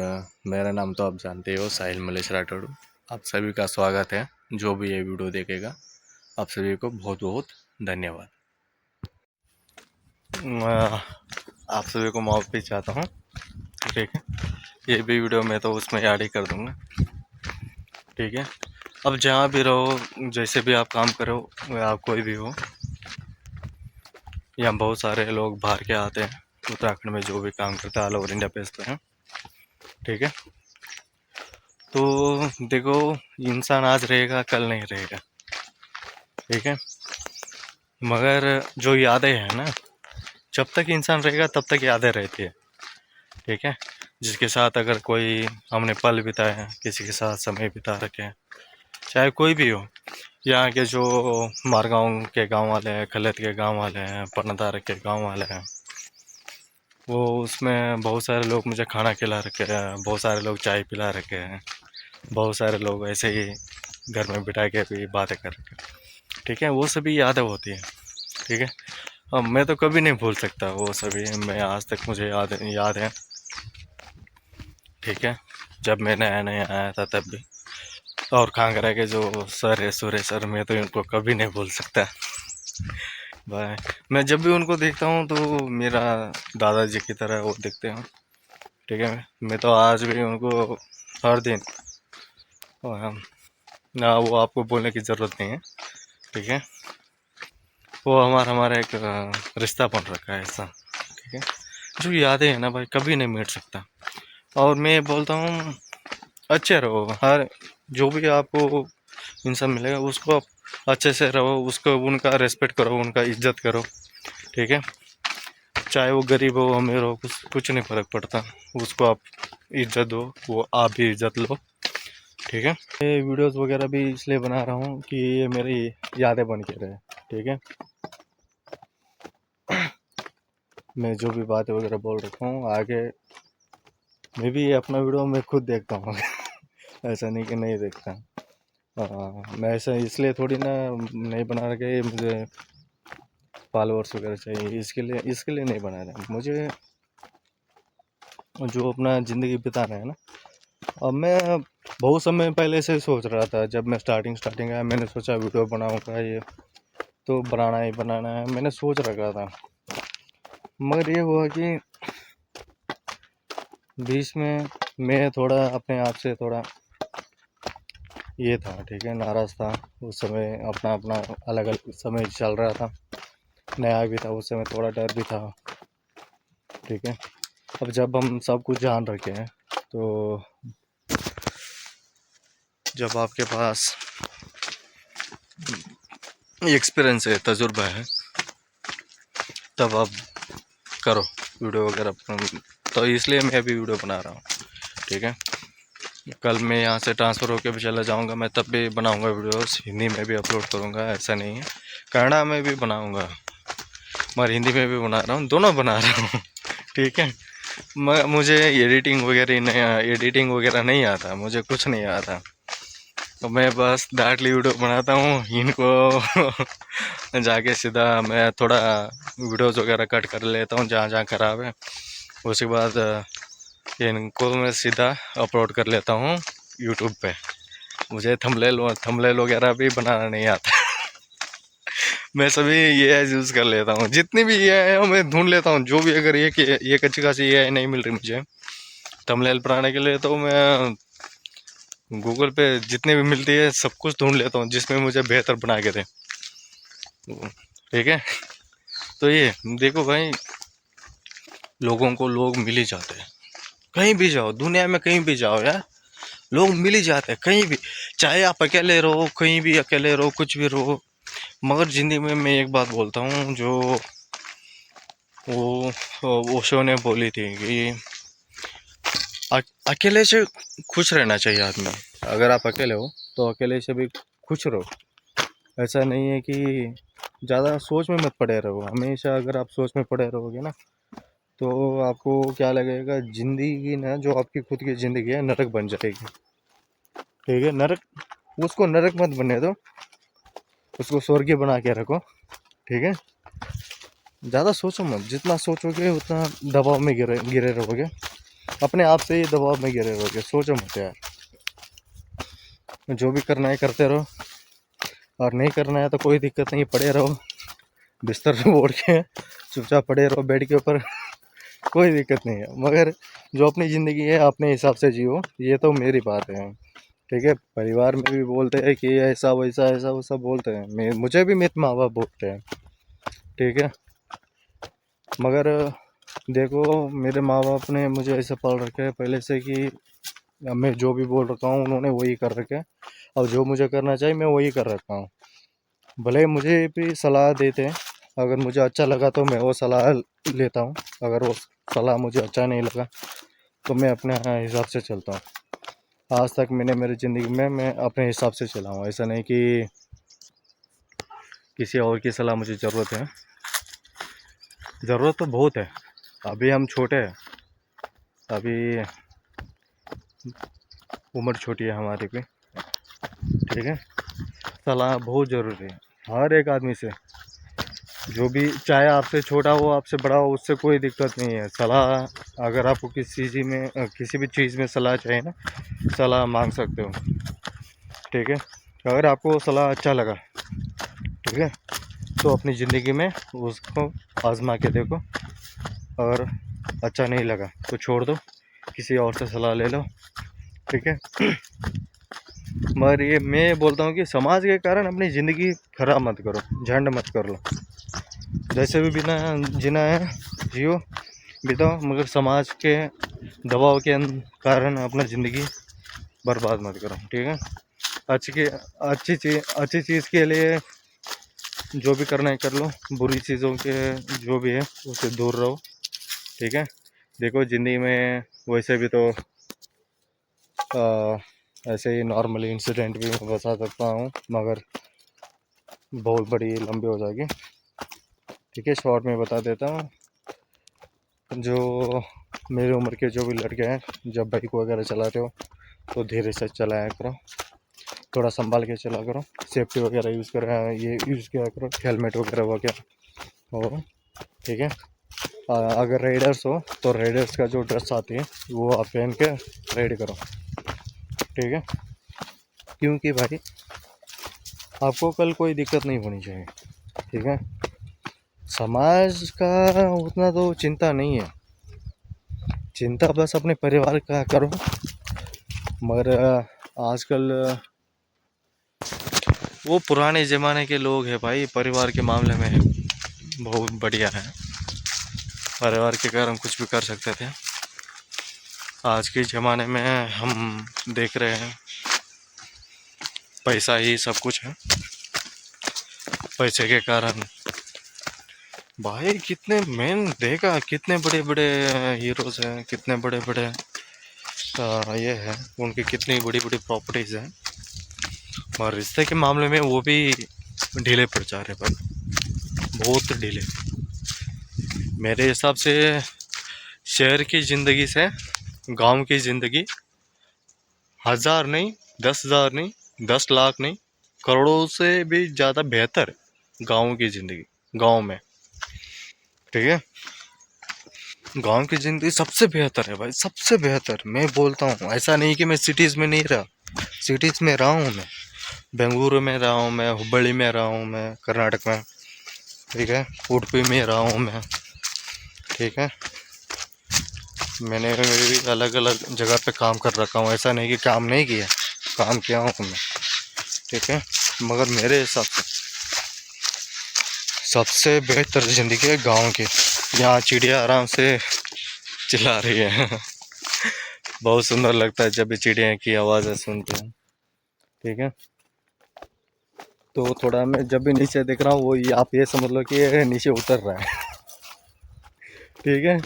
Speaker 1: मेरा नाम तो आप जानते हो, साहिल मलेश राठौड़। आप सभी का स्वागत है, जो भी ये वीडियो देखेगा आप सभी को बहुत बहुत धन्यवाद। आप सभी को माफ़ी चाहता हूँ। ठीक है, ये भी वीडियो मैं तो उसमें ऐड ही कर दूँगा। ठीक है, अब जहाँ भी रहो, जैसे भी आप काम करो, आप कोई भी हो, यहाँ बहुत सारे लोग बाहर के आते हैं उत्तराखंड में, जो भी काम करते हैं ऑल ओवर इंडिया बेस पे हैं। ठीक है, तो देखो, इंसान आज रहेगा कल नहीं रहेगा। ठीक है, मगर जो यादें हैं ना, जब तक इंसान रहेगा तब तक यादें रहती है। ठीक है, जिसके साथ अगर कोई हमने पल बिताए हैं, किसी के साथ समय बिता रखे हैं, चाहे कोई भी हो, यहाँ के जो मारगांव के गांव वाले हैं, खलत के गांव वाले हैं, पन्नदार के गांव वाले हैं, वो उसमें बहुत सारे लोग मुझे खाना खिला रखे हैं, बहुत सारे लोग चाय पिला रखे हैं, बहुत सारे लोग ऐसे ही घर में बिठा के भी बातें कर रखे हैं। ठीक है, वो सभी यादें होती हैं। ठीक है, अब मैं तो कभी नहीं भूल सकता वो सभी, मैं आज तक मुझे याद है। ठीक है, जब मैं नया नया आया था तब भी। और खांगरा के जो सर है, सुरेश सर, मैं तो इनको कभी नहीं भूल सकता भाई। मैं जब भी उनको देखता हूँ तो मेरा दादाजी की तरह वो दिखते हैं। ठीक है, मैं तो आज भी उनको हर दिन, ना वो आपको बोलने की ज़रूरत नहीं है। ठीक है, वो हमारा एक रिश्ता बन रखा है ऐसा। ठीक है, जो यादें हैं ना भाई, कभी नहीं मिट सकता। और मैं बोलता हूँ, अच्छे रहो, हर जो भी आपको इंसान मिलेगा उसको आप अच्छे से रहो, उसको उनका रेस्पेक्ट करो, उनका इज्जत करो। ठीक है, चाहे वो गरीब हो अमीर हो, कुछ नहीं फ़र्क पड़ता, उसको आप इज्जत दो, वो आप भी इज्जत लो। ठीक है, ये वीडियोस वगैरह भी इसलिए बना रहा हूँ कि ये मेरी यादें बन के रहे। ठीक है, मैं जो भी बातें वगैरह बोल रखा हूँ, आगे मैं भी अपना वीडियो मैं खुद देखता हूँ ऐसा नहीं कि नहीं देखता। मैं ऐसा इसलिए थोड़ी ना नहीं बना रखे मुझे फॉलोअर्स वगैरह चाहिए, इसके लिए नहीं बना रहा मुझे। जो अपना ज़िंदगी बिताना है ना, अब मैं बहुत समय पहले से सोच रहा था, जब मैं स्टार्टिंग आया मैंने सोचा वीडियो बनाऊंगा, ये तो बनाना है मैंने सोच रखा था। मगर ये हुआ कि बीच में मैं थोड़ा अपने आप से थोड़ा ये था, ठीक है, नाराज़ था। उस समय अपना अपना अलग अलग समय चल रहा था, नया भी था उस समय, थोड़ा डर भी था, ठीक है। अब जब हम सब कुछ जान रखे हैं तो जब आपके पास एक्सपीरियंस है, तजुर्बा है, तब आप करो वीडियो वगैरह। तो इसलिए मैं अभी वीडियो बना रहा हूँ, ठीक है। कल मैं यहाँ से ट्रांसफ़र होकर भी चला जाऊँगा, मैं तब भी बनाऊँगा वीडियोस, हिंदी में भी अपलोड करूँगा, ऐसा नहीं है। कन्नड़ा में भी बनाऊँगा, मगर हिंदी में भी बना रहा हूँ, दोनों बना रहा हूँ, ठीक है। मुझे एडिटिंग वगैरह नहीं आता, मुझे कुछ नहीं आता। तो मैं बस डायरेक्टली वीडियो बनाता हूँ इनको जाके सीधा मैं थोड़ा वीडियोस वगैरह कट कर लेता हूँ जहाँ जहाँ ख़राब है, उसके बाद इनको मैं सीधा अपलोड कर लेता हूँ यूट्यूब पे। मुझे थंबनेल वगैरह भी बनाना नहीं आता मैं सभी ये यूज़ कर लेता हूँ, जितनी भी ये है मैं ढूंढ लेता हूँ। जो भी अगर एक अच्छी खासी ये नहीं मिल रही मुझे थंबनेल बनाने के लिए, तो मैं गूगल पे जितने भी मिलती है सब कुछ ढूंढ लेता हूँ जिसमें मुझे बेहतर बना के दे, ठीक है। तो ये देखो भाई, लोगों को लोग मिल ही जाते हैं, कहीं भी जाओ दुनिया में, कहीं भी जाओ यार, लोग मिल ही जाते हैं कहीं भी, चाहे आप अकेले रहो, कहीं भी अकेले रहो, कुछ भी रहो। मगर ज़िंदगी में मैं एक बात बोलता हूँ, जो वो ओशो ने बोली थी कि अकेले से खुश रहना चाहिए आदमी। अगर आप अकेले हो तो अकेले से भी खुश रहो। ऐसा नहीं है कि ज़्यादा सोच में मत पड़े रहो। हमेशा अगर आप सोच में पड़े रहोगे ना, तो आपको क्या लगेगा, ज़िंदगी ना जो आपकी खुद की ज़िंदगी है नरक बन जाएगी, ठीक है। नरक, उसको नरक मत बनने दो, उसको स्वर्ग बना के रखो, ठीक है। ज़्यादा सोचो मत, जितना सोचोगे उतना दबाव में गिरे रहोगे, अपने आप से ही दबाव में गिरे रहोगे। सोचो मत यार, जो भी करना है करते रहो, और नहीं करना है तो कोई दिक्कत नहीं, पड़े रहो बिस्तर ओढ़ के, चुपचाप पड़े रहो बेड के ऊपर कोई दिक्कत नहीं है। मगर जो अपनी ज़िंदगी है अपने हिसाब से जियो, ये तो मेरी बात है, ठीक है। परिवार में भी बोलते हैं कि ऐसा वैसा ऐसा वैसा बोलते हैं, मुझे भी मेरे माँ बाप बोलते हैं, ठीक है। मगर देखो, मेरे माँ बाप ने मुझे ऐसा पाल रखा है पहले से कि मैं जो भी बोल रखा हूँ उन्होंने वही कर रखा है, और जो मुझे करना चाहिए मैं वही कर रखा हूँ। भले मुझे भी सलाह देते हैं, अगर मुझे अच्छा लगा तो मैं वो सलाह लेता हूँ, अगर वो सलाह मुझे अच्छा नहीं लगा तो मैं अपने हिसाब से चलता हूँ। आज तक मैंने मेरी ज़िंदगी में मैं अपने हिसाब से चला हूँ, ऐसा नहीं कि किसी और की सलाह मुझे ज़रूरत है। ज़रूरत तो बहुत है, अभी हम छोटे हैं, अभी उम्र छोटी है हमारी भी, ठीक है। सलाह बहुत ज़रूरी है हर एक आदमी से, जो भी, चाहे आपसे छोटा हो आपसे बड़ा हो, उससे कोई दिक्कत नहीं है। सलाह, अगर आपको किसी भी चीज़ में सलाह चाहिए ना, सलाह मांग सकते हो, ठीक है। अगर आपको सलाह अच्छा लगा, ठीक है, तो अपनी ज़िंदगी में उसको आजमा के देखो, और अच्छा नहीं लगा तो छोड़ दो, किसी और से सलाह ले लो, ठीक है। मगर ये मैं बोलता हूँ कि समाज के कारण अपनी ज़िंदगी खराब मत करो, झंड मत कर लो। जैसे भी बिना जीना है जियो, बिताओ, मगर समाज के दबाव के कारण अपना ज़िंदगी बर्बाद मत करो, ठीक है। अच्छी चीज़ के लिए जो भी करना है कर लो, बुरी चीज़ों के जो भी है उससे दूर रहो, ठीक है। देखो, ज़िंदगी में वैसे भी तो ऐसे ही नॉर्मली इंसिडेंट भी मैं बता सकता हूँ, मगर बहुत बड़ी लंबी हो जाएगी, ठीक है। शॉर्ट में बता देता हूँ। जो मेरी उम्र के जो भी लड़के हैं, जब बाइक वगैरह चलाते हो तो धीरे से चलाया करो, थोड़ा संभाल के चला करो, सेफ्टी वगैरह यूज़ कर ये यूज़ किया करो, हेलमेट वगैरह वगैरह हो, ठीक है। अगर राइडर्स हो तो राइडर्स का जो ड्रेस आती है वो आप पहन के राइड करो, ठीक है। क्योंकि भाई आपको कल कोई दिक्कत नहीं होनी चाहिए, ठीक है। समाज का उतना तो चिंता नहीं है, चिंता बस अपने परिवार का करो। मगर आजकल वो पुराने ज़माने के लोग हैं भाई, परिवार के मामले में बहुत बढ़िया है, परिवार के कारण कुछ भी कर सकते थे। आज के ज़माने में हम देख रहे हैं पैसा ही सब कुछ है, पैसे के कारण भाई कितने मैंने देखा कितने बड़े बड़े हीरोज़ हैं, कितने बड़े बड़े ये हैं, उनकी कितनी बड़ी बड़ी प्रॉपर्टीज़ हैं, और रिश्ते के मामले में वो भी ढीले पड़ जा रहे हैं भाई, बहुत ढीले। मेरे हिसाब से शहर की ज़िंदगी से गांव की ज़िंदगी 1000 नहीं, 10,000 नहीं, 10 लाख नहीं, करोड़ों से भी ज़्यादा बेहतर गांव की ज़िंदगी, गांव में, ठीक है। गांव की ज़िंदगी सबसे बेहतर है भाई, सबसे बेहतर। मैं बोलता हूँ, ऐसा नहीं कि मैं सिटीज़ में नहीं रहा, सिटीज़ में रहा हूँ, मैं बेंगलुरु में रहा हूँ, मैं हुबली में रहा हूँ, मैं कर्नाटक में, ठीक है, उडुपी में रहा हूँ मैं, ठीक है। मैंने भी अलग अलग जगह पे काम कर रखा हूँ, ऐसा नहीं कि काम नहीं किया, काम किया हूँ मैं, ठीक है। मगर मेरे हिसाब से सबसे बेहतर ज़िंदगी है गांव की। यहाँ चिड़िया आराम से चिल्ला रही है बहुत सुंदर लगता है जब भी चिड़िया की आवाज़ सुनते हैं, ठीक है। तो थोड़ा मैं जब भी नीचे देख रहा हूँ वो आप ये समझ लो कि ये नीचे उतर रहा है ठीक है,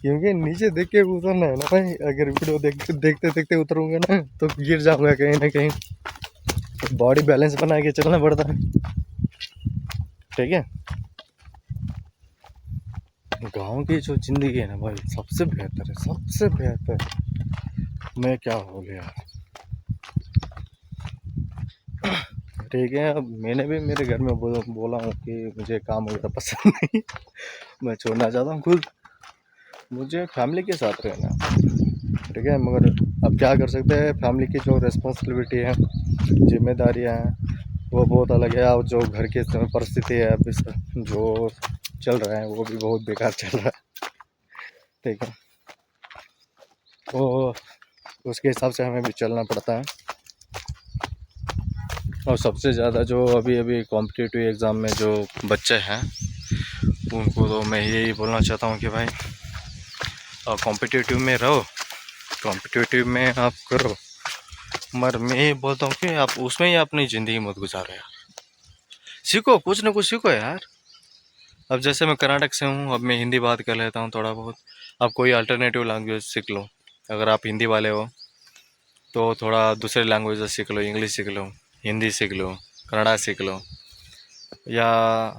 Speaker 1: क्योंकि नीचे देख के उतरना है ना भाई। अगर वीडियो देखते देखते उतरूंगा ना तो गिर जाऊंगा कहीं ना कहीं, तो बॉडी बैलेंस बना के चलना पड़ता है, ठीक है। गांव की जो ज़िंदगी है ना भाई सबसे बेहतर है, सबसे बेहतर। मैं क्या हो गया, ठीक है। अब मैंने भी मेरे घर में बोला हूँ कि मुझे काम वगैरह पसंद नहीं मैं छोड़ना चाहता हूँ खुद, मुझे फैमिली के साथ रहना, ठीक है। मगर अब क्या कर सकते हैं, फैमिली की जो रिस्पॉन्सिबिलिटी है, जिम्मेदारियाँ हैं, वो बहुत अलग है। और जो घर की परिस्थिति है अभी जो चल रहा है वो भी बहुत बेकार चल रहा है, ठीक है। तो उसके हिसाब से हमें भी चलना पड़ता है। और सबसे ज़्यादा जो अभी अभी कॉम्पिटिटिव एग्ज़ाम में जो बच्चे हैं उनको तो मैं यही बोलना चाहता हूँ कि भाई कॉम्पिटिटिव में रहो, कॉम्पिटिटिव में आप करो, मगर मैं ये बोलता हूँ कि आप उसमें ही अपनी ज़िंदगी मत गुजारो यार, सीखो कुछ ना कुछ सीखो यार। अब जैसे मैं कर्नाटक से हूँ, अब मैं हिंदी बात कर लेता हूँ थोड़ा बहुत, आप कोई अल्टरनेटिव लैंग्वेज सीख लो। अगर आप हिंदी वाले हो तो थोड़ा दूसरे लैंग्वेज सीख लो, इंग्लिश सीख लो, हिंदी सीख लो, कन्नड़ा सीख लो, या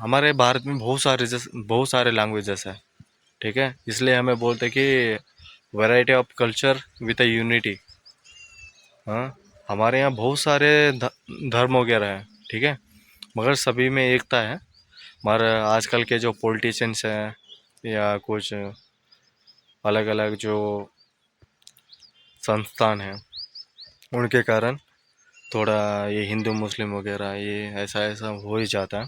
Speaker 1: हमारे भारत में बहुत सारे लैंग्वेजेस है, ठीक है। इसलिए हमें बोलते हैं कि variety of culture with a unity. हाँ, हमारे यहाँ बहुत सारे धर्म वगैरह हैं, ठीक है, मगर सभी में एकता है। मगर आजकल के जो पॉलिटिशियंस हैं या कुछ अलग अलग जो संस्थान हैं उनके कारण थोड़ा ये हिंदू मुस्लिम वगैरह ये ऐसा ऐसा हो ही जाता है,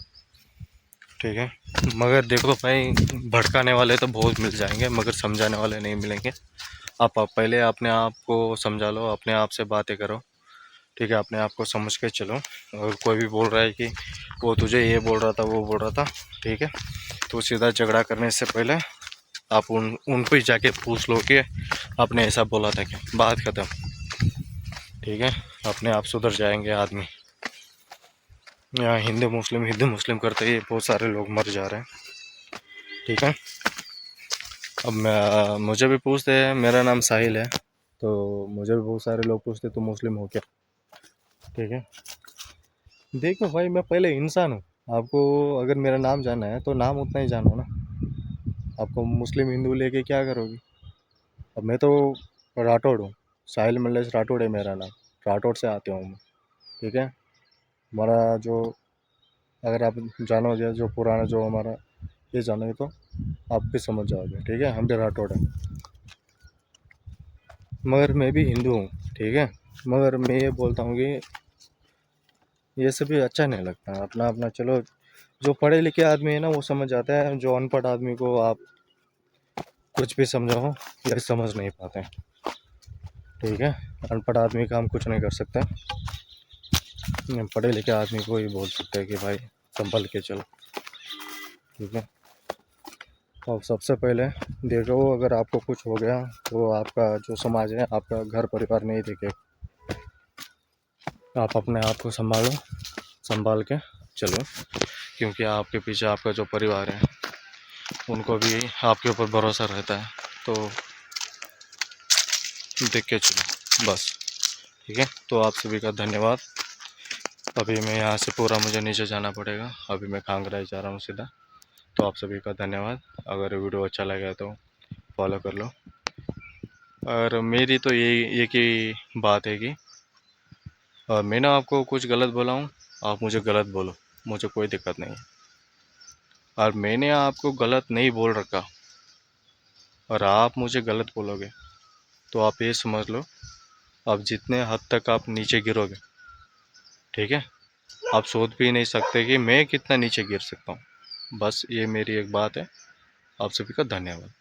Speaker 1: ठीक है। मगर देखो भाई, भटकाने वाले तो बहुत मिल जाएंगे मगर समझाने वाले नहीं मिलेंगे। आप पहले अपने आप को समझा लो, अपने आप से बातें करो, ठीक है, अपने आप को समझ के चलो। और कोई भी बोल रहा है कि वो तुझे ये बोल रहा था वो बोल रहा था, ठीक है, तो सीधा झगड़ा करने से पहले आप उनको ही जाके पूछ लो कि आपने ऐसा बोला था क्या, बात ख़त्म, ठीक है। अपने आप सुधर जाएंगे आदमी। यहाँ हिंदू मुस्लिम करते ही बहुत सारे लोग मर जा रहे हैं, ठीक है। अब मुझे भी पूछते हैं, मेरा नाम साहिल है, तो मुझे भी बहुत सारे लोग पूछते तुम मुस्लिम हो क्या, ठीक है। देखो भाई, मैं पहले इंसान हूँ, आपको अगर मेरा नाम जानना है तो नाम उतना ही जानो ना, आपको मुस्लिम हिंदू लेके क्या करोगे। अब मैं तो राठौड़ हूँ, साहिल मल्लेश राठौड़ है मेरा नाम, राठौड़ से आते हूँ मैं, ठीक है। हमारा जो, अगर आप जानोगे जो पुराना जो हमारा ये जानोगे तो आप भी समझ जाओगे, ठीक है। हम भी राठौड़ हैं, मगर मैं भी हिंदू हूँ, ठीक है। मगर मैं ये बोलता हूँ कि ये सभी अच्छा नहीं लगता, अपना अपना चलो। जो पढ़े लिखे आदमी है ना वो समझ जाता है, जो अनपढ़ आदमी को आप कुछ भी समझाओ ये समझ नहीं पाते हैं, ठीक है। अनपढ़ आदमी का हम कुछ नहीं कर सकते, पढ़े लिखे आदमी को ही बोल सकते हैं कि भाई संभल के चलो, ठीक है। और सबसे पहले देखो, अगर आपको कुछ हो गया तो आपका जो समाज है, आपका घर परिवार नहीं देखेगा। आप अपने आप को संभालो, संभाल के चलो, क्योंकि आपके पीछे आपका जो परिवार है उनको भी आपके ऊपर भरोसा रहता है, तो देख के चलो बस, ठीक है। तो आप सभी का धन्यवाद। अभी मैं यहाँ से पूरा मुझे नीचे जाना पड़ेगा, अभी मैं कांगड़ा जा रहा हूँ सीधा। तो आप सभी का धन्यवाद। अगर वीडियो अच्छा लगा तो फॉलो कर लो। और मेरी तो यही एक ही बात है कि मैंने आपको कुछ गलत बोला हूँ, आप मुझे गलत बोलो, मुझे कोई दिक्कत नहीं है। और मैंने आपको गलत नहीं बोल रखा और आप मुझे गलत बोलोगे तो आप ये समझ लो, आप जितने हद तक आप नीचे गिरोगे, ठीक है, आप सोच भी नहीं सकते कि मैं कितना नीचे गिर सकता हूँ। बस ये मेरी एक बात है। आप सभी का धन्यवाद।